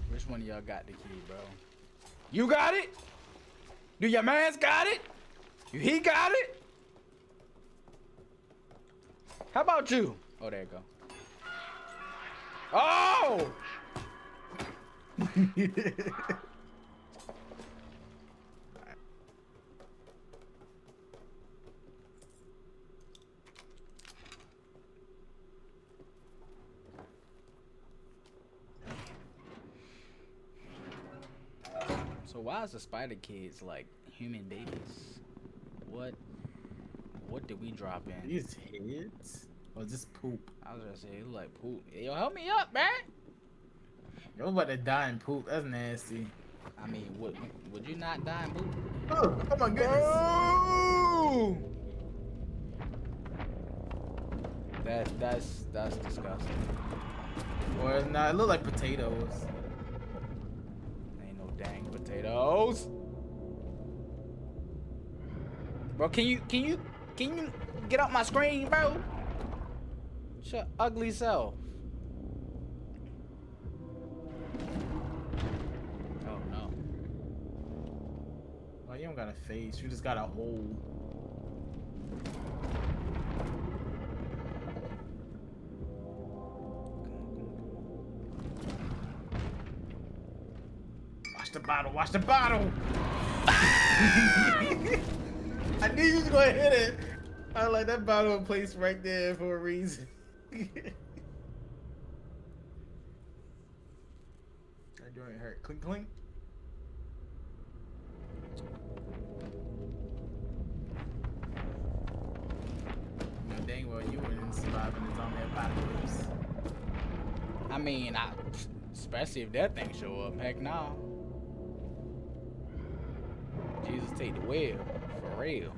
Which one of y'all got the key, bro? You got it? Do your man's got it? He got it? How about you? Oh, there you go. Oh! So why is the Spider Kids like human babies? What did we drop in? These heads? Or just poop? I was gonna say it look like poop. Yo, help me up, man. Yo, about to die in poop. That's nasty. I mean, would you not die in poop? Oh my goodness. Oh! That's disgusting. Or it's not. It look like potatoes. Ain't no dang potatoes. Bro, can you get off my screen, bro? Your ugly self. Oh no. Oh, you don't got a face. You just got a hole. Watch the bottle. Watch the bottle. I knew you was gonna hit it. I like that bottle placed right there for a reason. That joint hurt. Clink clink. No, dang well you wouldn't survive in the zombie apocalypse. I mean, especially if that thing show up. Heck no. Jesus take the wheel. For real.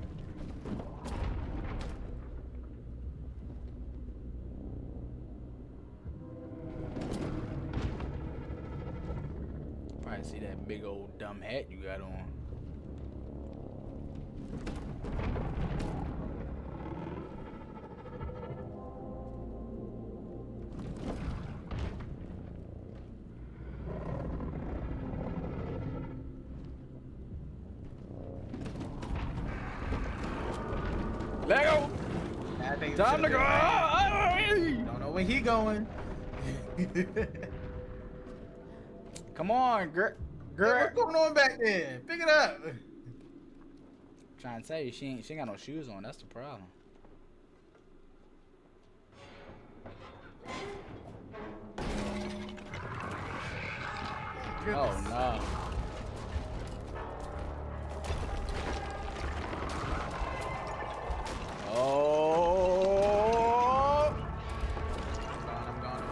Probably see that big old dumb hat you got on. Lego! Time to go! Don't know where he going. Come on, girl. What's going on back there? Pick it up. Trying to tell you, she ain't got no shoes on. That's the problem. Oh no. Oh. I'm gone.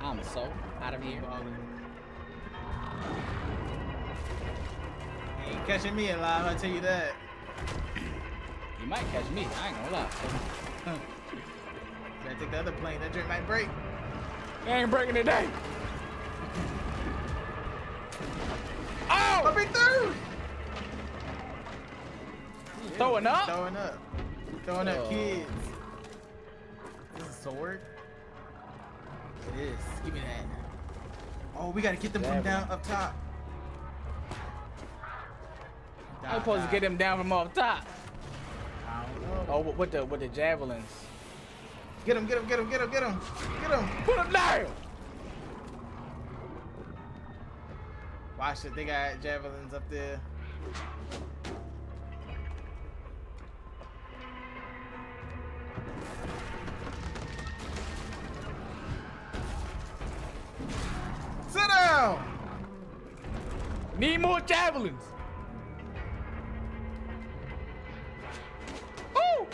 I'm so out of here. Ain't catching me alive, I'll tell you that. You might catch me. I ain't gonna lie. Gotta take the other plane. That drink might break. It ain't breaking today. Oh! I'll be through! Throwing up? Throwing up. Throwing up Oh. kids. This is a sword? It is. Give me that. Oh, we gotta get them from down up top. I'm supposed to get him down from off top. I don't know. Oh, with the javelins. Get him, get him, get him, get him, get him. Get him. Put him down. Watch it. They got javelins up there. Sit down. Need more javelins. Ooh!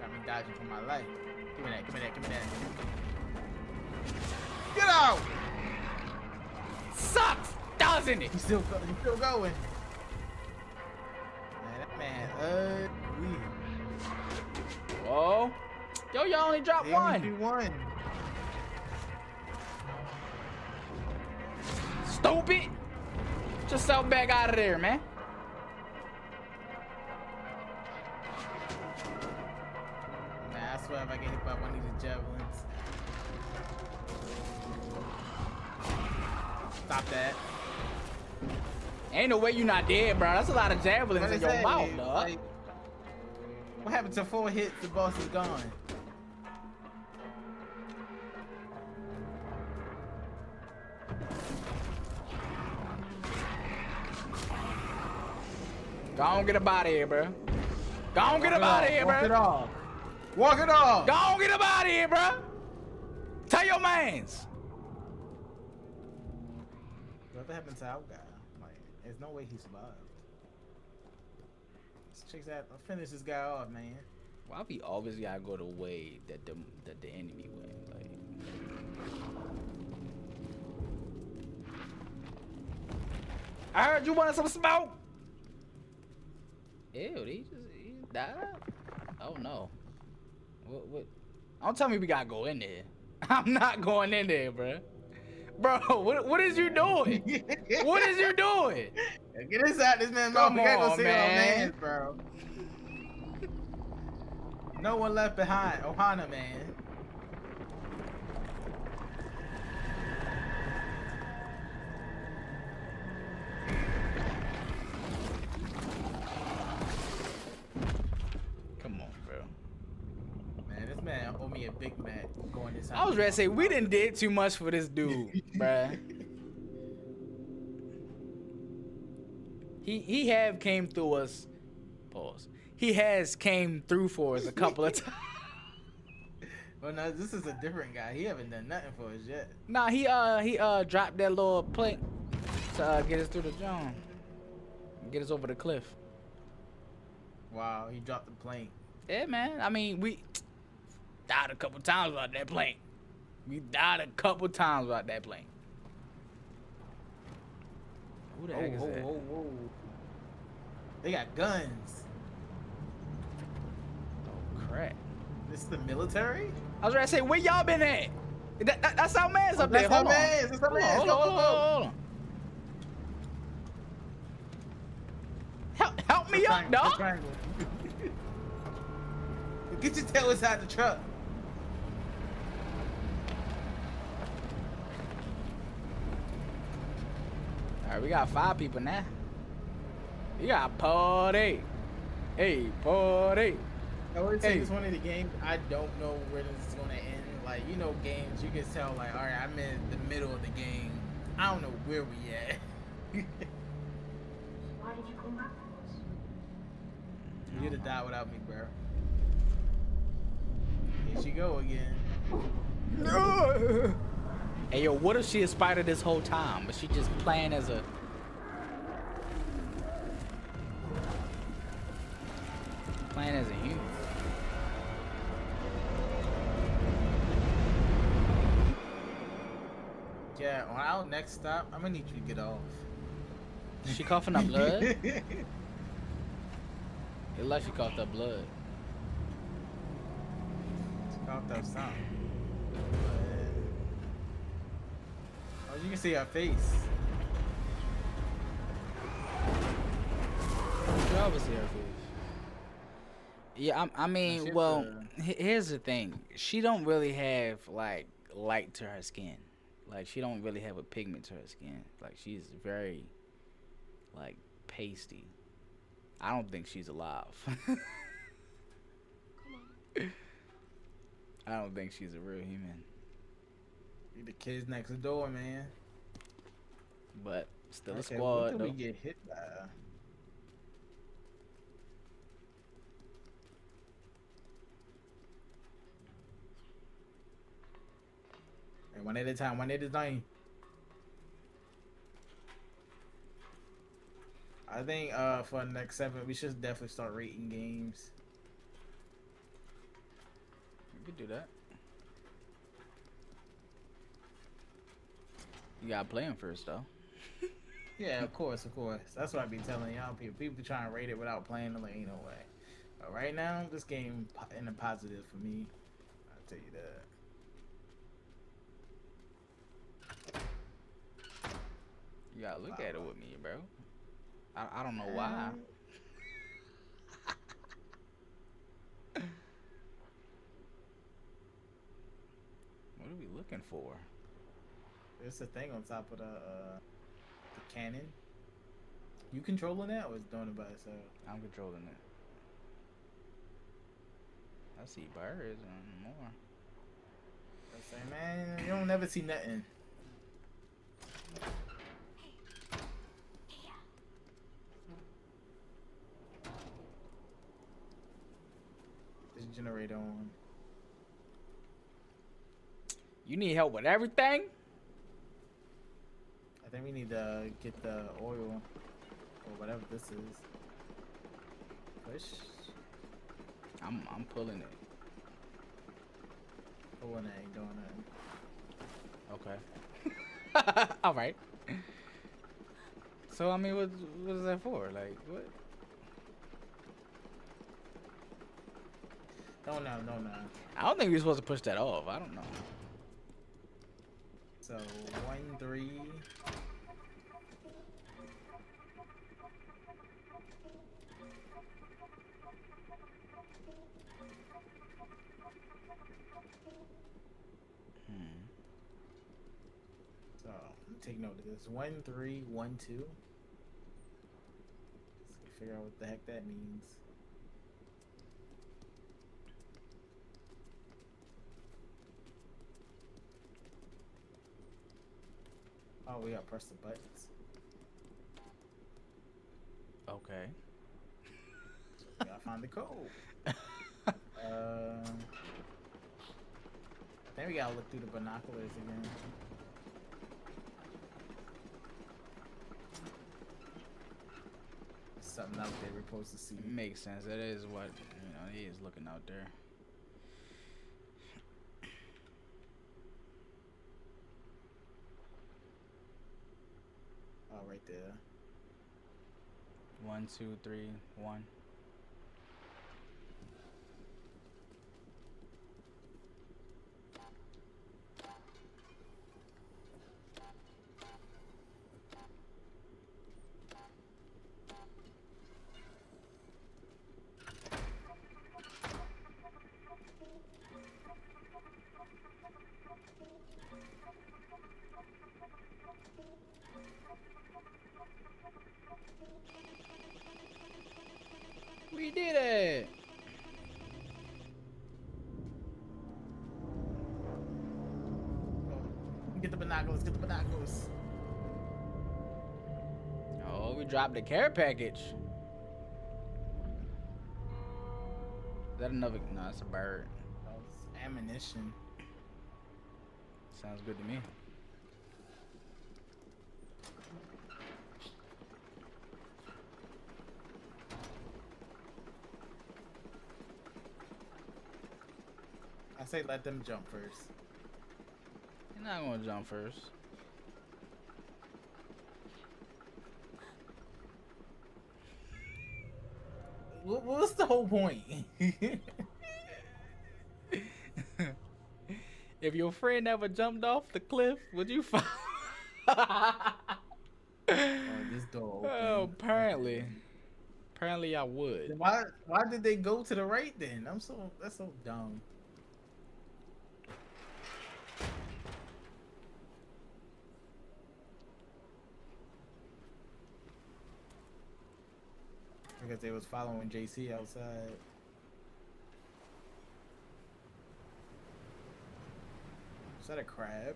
Got me dodging for my life. Give me that, give me that, give me that. Get out! Sucks, doesn't it? He's still going. Man, that man ugly. Whoa. Yo, y'all only dropped They only one. do one. Stupid. Get yourself back out of there, man. Man, I swear if I get hit by one of these javelins. Stop that. Ain't no way you not dead, bro. That's a lot of javelins in your mouth, dog. Like, what happened to 4 hits? The boss is gone. Go on, get up out of here, bro. Go on, get up out of here, Walk it bro. off. Walk it off. Go on, get up out of here, bro. Tell your mans. Whatever happened to our guy? Like, there's no way he survived. Let's check that. I'll finish this guy off, man. Why we always gotta go the way that the enemy went? Like, I heard you wanted some smoke. Ew, he died? Oh no. What? Don't tell me we gotta go in there. I'm not going in there, bro. Bro, what is you doing? What is you doing? Get inside this man's mouth. Come We gotta go on, see our man. mans, bro. No one left behind. Ohana, man. Come on, bro. Man, this man owe me a Big Mac going this I was ready to say we done did too much for this dude, bruh. He have came through us. Pause. He has came through for us a couple of times. Well, no, this is a different guy. He haven't done nothing for us yet. Nah, he dropped that little plank to get us through the zone. Get us over the cliff. Wow, he dropped the plane. Yeah, man. I mean, we died a couple times about that plane. We died a couple times about that plane. Who the heck is that? Whoa. They got guns. Oh, crap. This is the military? I was ready to say, where y'all been at? That's our man's up there. That's our Hold on. mans. That's our Hold on, mans. hold Go, on, go, go. hold on. Help me up, dog. Triangle. Get your tail inside the truck. All right, we got 5 people now. We got party. Hey, party. I would say Hey. it's one of the games I don't know where this is gonna end. Like, you know, games you can tell like, all right, I'm in the middle of the game. I don't know where we at. Why did you come back to us? You'd have died without me, bro. Here she go again. Hey, yo, what if she a spider this whole time, but she just playing as a... Playing as a human. Yeah, on our next stop, I'm gonna need you to get off. She coughing up blood? It looked like she coughed up blood. She coughed up something. Oh, you can see her face. You always see her face. Yeah, I mean, She's well, here's the thing. She don't really have like light to her skin. Like she don't really have a pigment to her skin. Like she's very like pasty. I don't think she's alive. I don't think she's a real human. You the kids next door, man. But still a Okay, squad what did though. we get hit by? Hey, one at a time, one at a time. I think for the next 7, we should definitely start rating games. We could do that. You gotta play him first though. Yeah, of course, of course. That's what I be telling y'all people. People trying to rate it without playing it, like, ain't no way. But right now, this game in a positive for me. I'll tell you that. You gotta look at it with me, bro. I don't know why. What are we looking for? There's a thing on top of the cannon. You controlling that or is doing it by itself? I'm controlling it. I see birds and more. I say, man, you don't never see nothing. This generator on. You need help with everything? I think we need to get the oil or whatever this is. Push. I'm pulling it. Pulling it ain't doing nothing. Okay. All right. So I mean, what is that for? Like what? Don't know, no. I don't think we're supposed to push that off. I don't know. So 1, 3. So take note of this. 1, 3, 1, 2. Let's figure out what the heck that means. Oh, we gotta press the buttons. Okay. We gotta find the code. Then we gotta look through the binoculars again. Something out there we're supposed to see. Makes sense. That is what he is looking out there. Oh, right there. 1, 2, 3, 1. We did it! Get the binoculars, get the binoculars. Oh, we dropped the care package. Is that another? No, it's a bird. That was ammunition. Sounds good to me. I say let them jump first. You're not gonna jump first. what's the whole point? If your friend ever jumped off the cliff, would you fall? This door open. Oh, apparently I would. Then why did they go to the right then? That's so dumb. Because they was following JC outside. Is that a crab?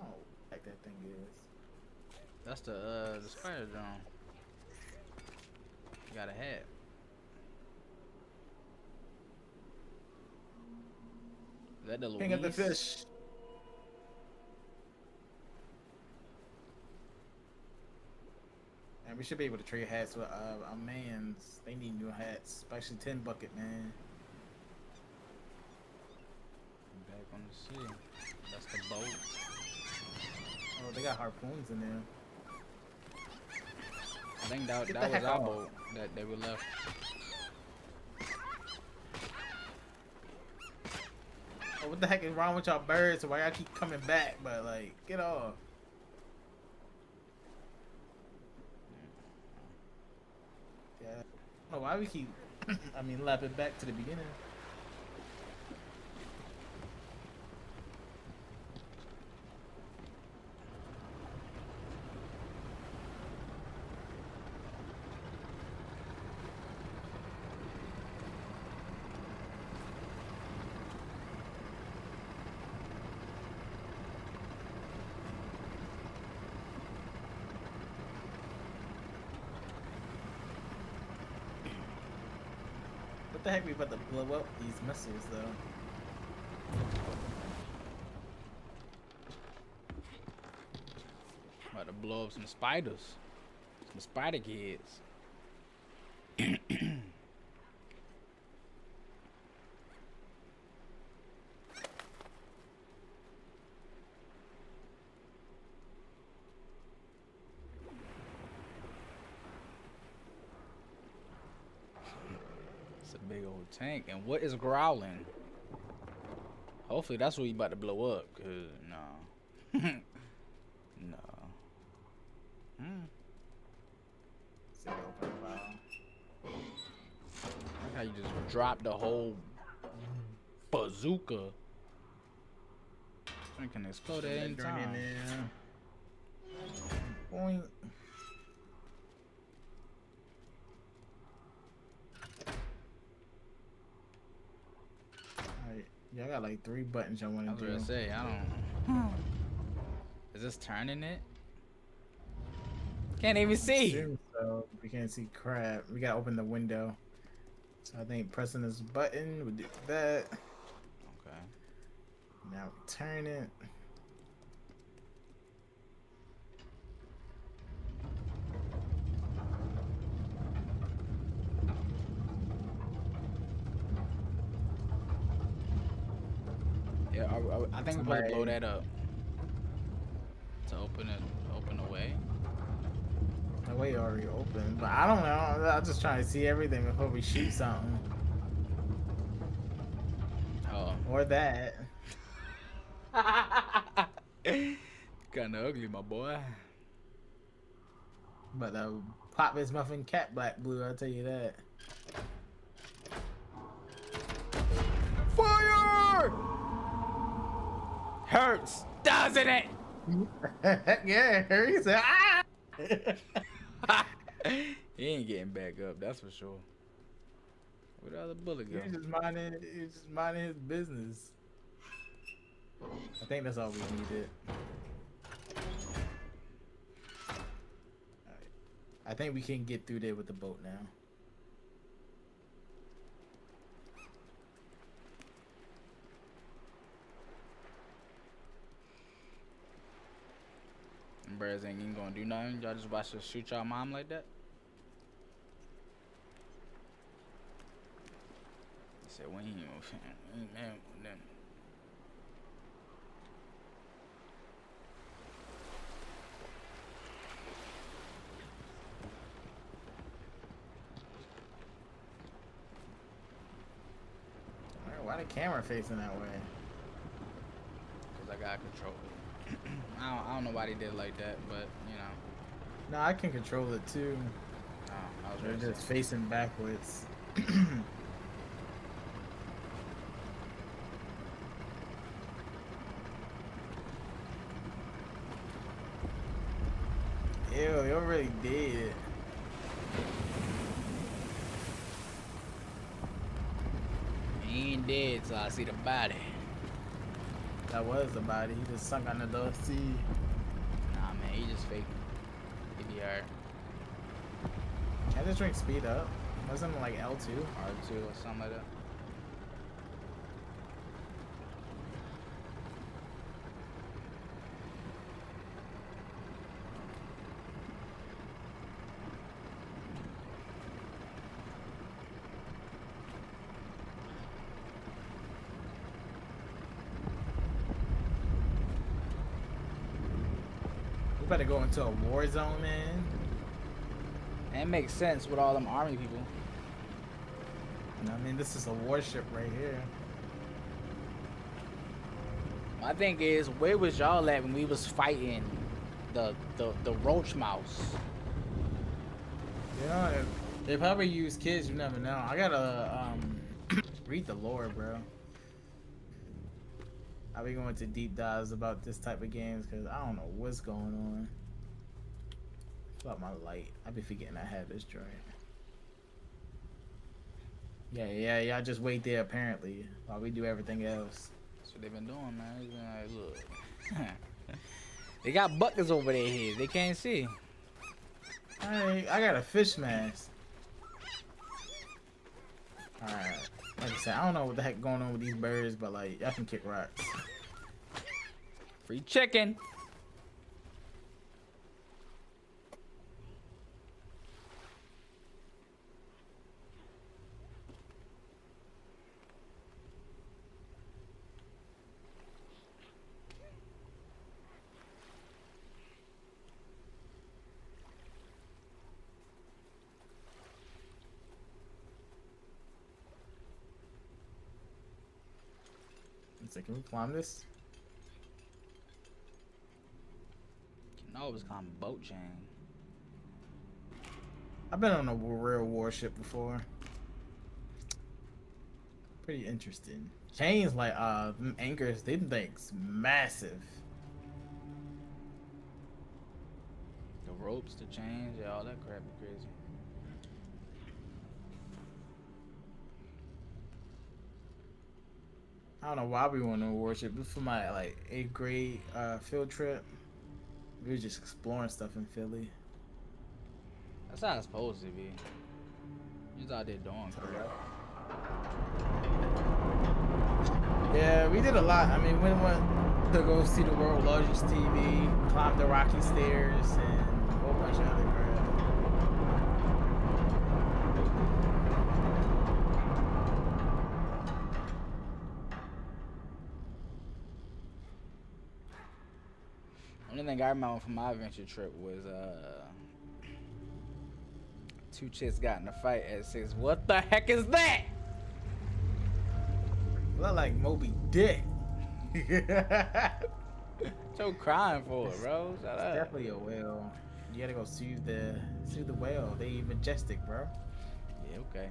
Oh, like that thing is. That's the spider drone. You got a hat. Is that the Louise? King of the fish. And we should be able to trade hats with our mans. They need new hats, especially 10 bucket, man. Back on the sea. That's the boat. Oh, they got harpoons in there. I think that Get the was heck our off. boat that they were left. Oh, what the heck is wrong with y'all birds? Why y'all keep coming back? But like, get off. Yeah. I don't know why we keep, lapping back to the beginning. What the heck we about to blow up these missiles though? About to blow up some spiders. Some spider kids. It's a big old tank. And what is growling? Hopefully that's what you about to blow up. Cause no. No. Say open file. Look how you just dropped the whole bazooka. It can explode at any Drone in time. there. Point. Alright, y'all got like 3 buttons y'all I want was to gonna do. say, I don't. Is this turning it? Can't even see. Assume so. We can't see crap. We gotta open the window. So I think pressing this button would do that. Okay. Now we turn it. Yeah, I think we're supposed to blow Somebody- that up to open the way. The way already open, but I don't know. I'm just trying to see everything before we shoot something Oh, or that. kind of ugly, my boy. But Pop is muffin cat black blue. I'll tell you that. Fire! Hurts, doesn't it? Yeah, he said, ah! He ain't getting back up, that's for sure. Where the other bullet go? He was just minding his business. I think that's all we needed. Alright. I think we can get through there with the boat now. Them birds ain't even gonna do nothing. Y'all just watch us shoot y'all mom like that? He said, we ain't man. My camera facing that way. Cause I got control. I don't know why they did it like that, but you know. No, I can control it too. I was They're ready to just facing backwards. Ew, you already did. He ain't dead, so I see the body. That was the body. He just sunk under the sea. Nah, man, he just fake. He be hard. Can I just drink speed up? Wasn't it like L2? R2 or something like that. We better go into a war zone, man. And it makes sense with all them army people. I mean, this is a warship right here. My thing is, where was y'all at when we was fighting the roach mouse? You know, they probably use kids. You never know. I gotta read the lore, bro. I'll be going to deep dives about this type of games because I don't know what's going on. It's about my light. I be forgetting I have this joint. Yeah. Y'all just wait there apparently while we do everything else. That's what they've been doing, man. They've been like, look. They got buckets over their heads. They can't see. I got a fish mask. Alright. Like I said, I don't know what the heck going on with these birds, but like, y'all can kick rocks. Free chicken. So can we climb this? You know it was called boat chain. I've been on a real warship before. Pretty interesting. Chains like them anchors, they things massive. The ropes, the chains, yeah, all that crap is crazy. I don't know why we went on a warship. It was for my like 8th grade field trip. We were just exploring stuff in Philly. That's how it's supposed to be. You was out there doing crap. Yeah, we did a lot. I mean, we went to go see the world's largest TV, climbed the rocky stairs, and a whole bunch of other crap. Only thing I remember from my adventure trip was two chicks got in a fight at 6. What the heck is that? Look like Moby Dick. What you crying for, bro? Shut up. Definitely a whale. You gotta go soothe the whale. They majestic, bro. Yeah, okay.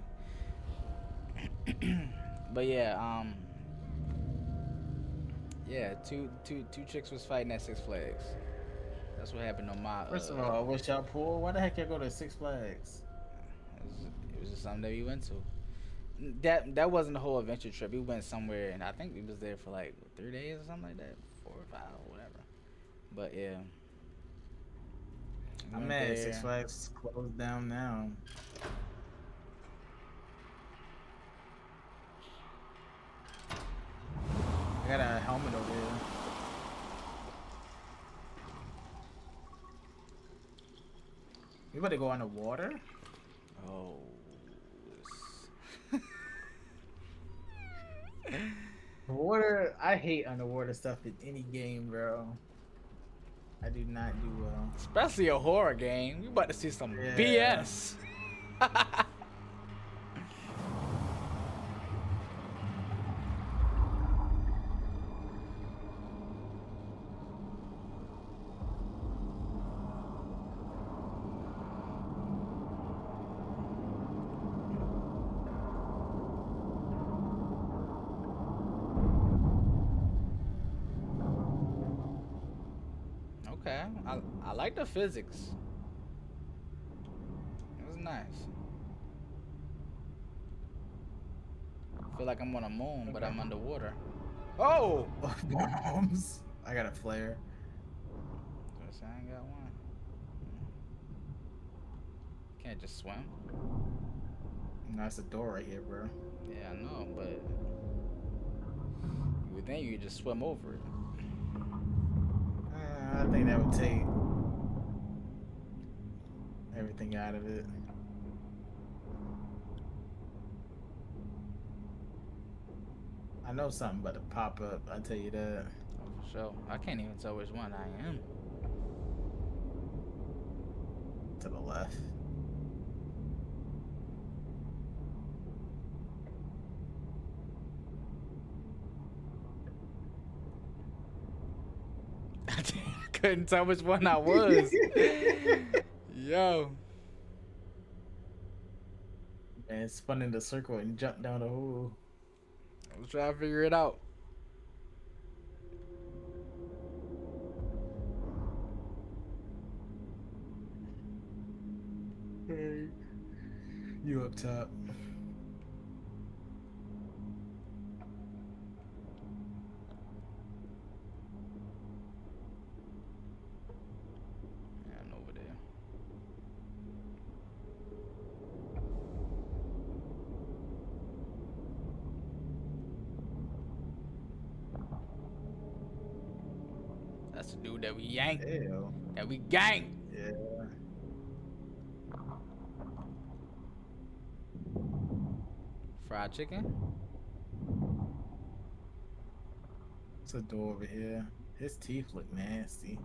But yeah, yeah, two chicks was fighting at Six Flags. That's what happened on my. First of all, what's y'all pool? Why the heck y'all go to Six Flags? It was just something that we went to. That wasn't the whole adventure trip. We went somewhere, and I think we was there for like 3 days or something like that, 4 or 5 or whatever. But yeah, we I'm went mad. there. Six Flags closed down now. I got a helmet over here. You better go underwater? Oh. Water, I hate underwater stuff in any game, bro. I do not do well. Especially a horror game. You about to see some Yeah. BS. Okay, I like the physics. It was nice. I feel like I'm on a moon, but I'm underwater. Oh! Bombs. I got a flare. Guess I ain't got one. Can't just swim. No, it's a door right here, bro. Yeah, I know, but you would think you could just swim over it. I think that would take everything out of it. I know something about to pop up, I tell you that. Oh, for sure. I can't even tell which one I am. To the left. I couldn't tell which one I was. Yo. And spun in the circle and jumped down the hole. I was trying to figure it out. Hey. You up top. Yeah, I'm over there. That's the dude that we yanked. Ew. That we ganked. Yeah. Fried chicken. It's a door over here. His teeth look nasty.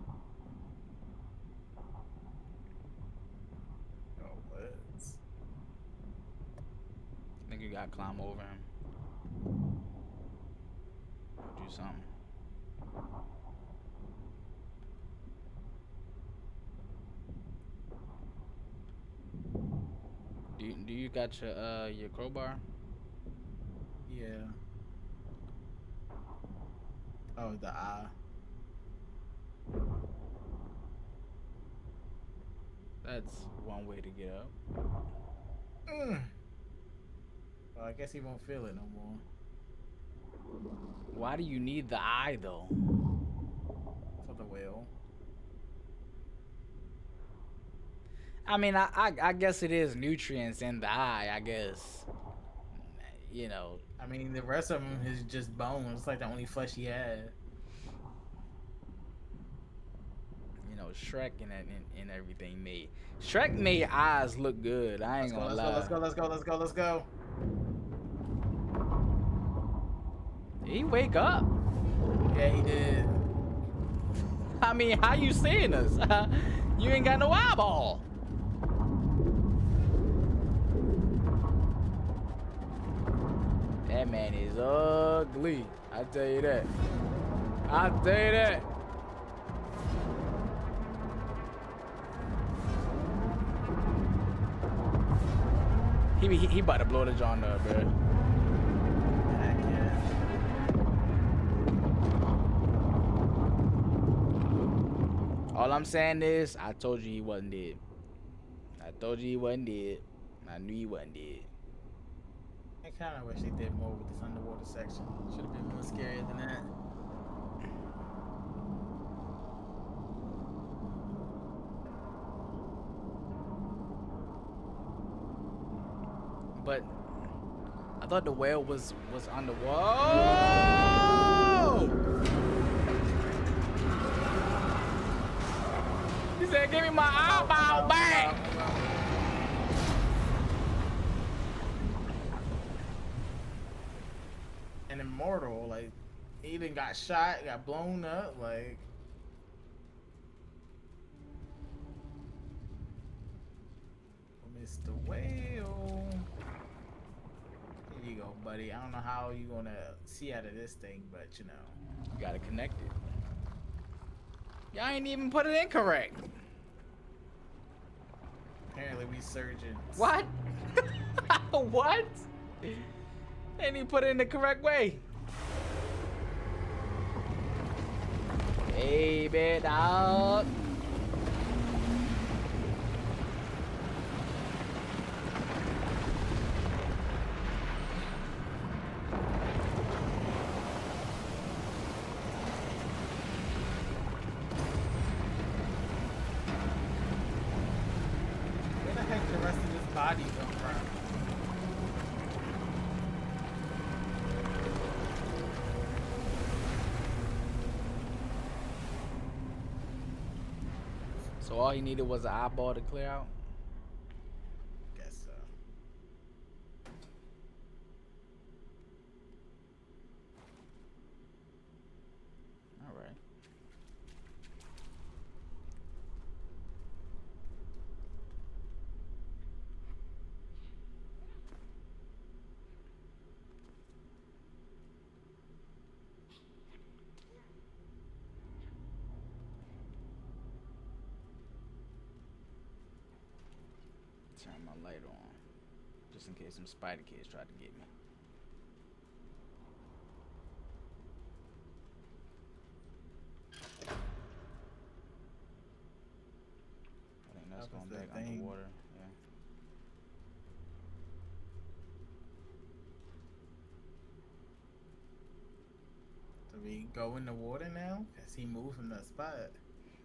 Oh, what? I think you gotta climb over him. Or do something. Do you got your crowbar? Yeah. Oh, the eye. That's one way to get up. Well, I guess he won't feel it no more. Why do you need the eye though? For the whale. I mean, I guess it is nutrients in the eye, I guess. You know. I mean, the rest of him is just bones. It's like the only flesh he had. You know, Shrek and everything made. Shrek made eyes look good. I ain't gonna lie. Let's go. Did he wake up? Yeah, he did. I mean, how you seeing us? You ain't got no eyeball. That man is ugly. I tell you that. I tell you that. He about to blow the John up, bro. Heck yeah. All I'm saying is, I told you he wasn't dead. I told you he wasn't dead. I knew he wasn't dead. I kind of wish they did more with this underwater section. Should have been more scarier than that. But I thought the whale was underwater. He said, "Give me my eyeball back." And immortal, like, he even got shot, got blown up, like. Mr. Whale. Here you go, buddy. I don't know how you gonna see out of this thing, but you know. You gotta connect it. Y'all ain't even put it in correct. Apparently we surgeons. What? What? Ain't even put it in the correct way. Baby dog. So all he needed was an eyeball to clear out. Guess so. All right. Turn my light on, just in case some spider kids tried to get me. I think that's That going was back the thing. underwater. Yeah. Do we go in the water now? Cause he moved from that spot.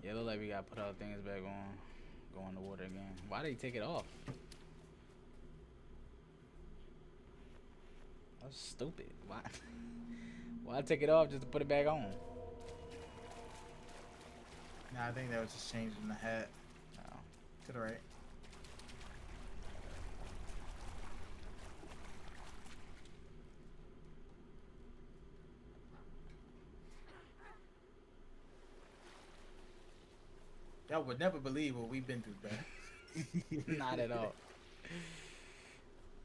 Yeah, look like we gotta put our things back on. Go in the water again. Why did he take it off? That's stupid. Why? Why take it off just to put it back on? Nah, I think that was just changing the hat. Oh. To the right. Y'all would never believe what we've been through, man. Not at all.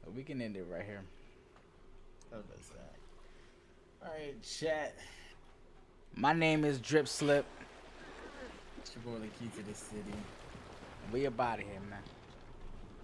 But we can end it right here. Alright, chat. My name is Drip Slip. It's your boy, the key to the city. We about here, man.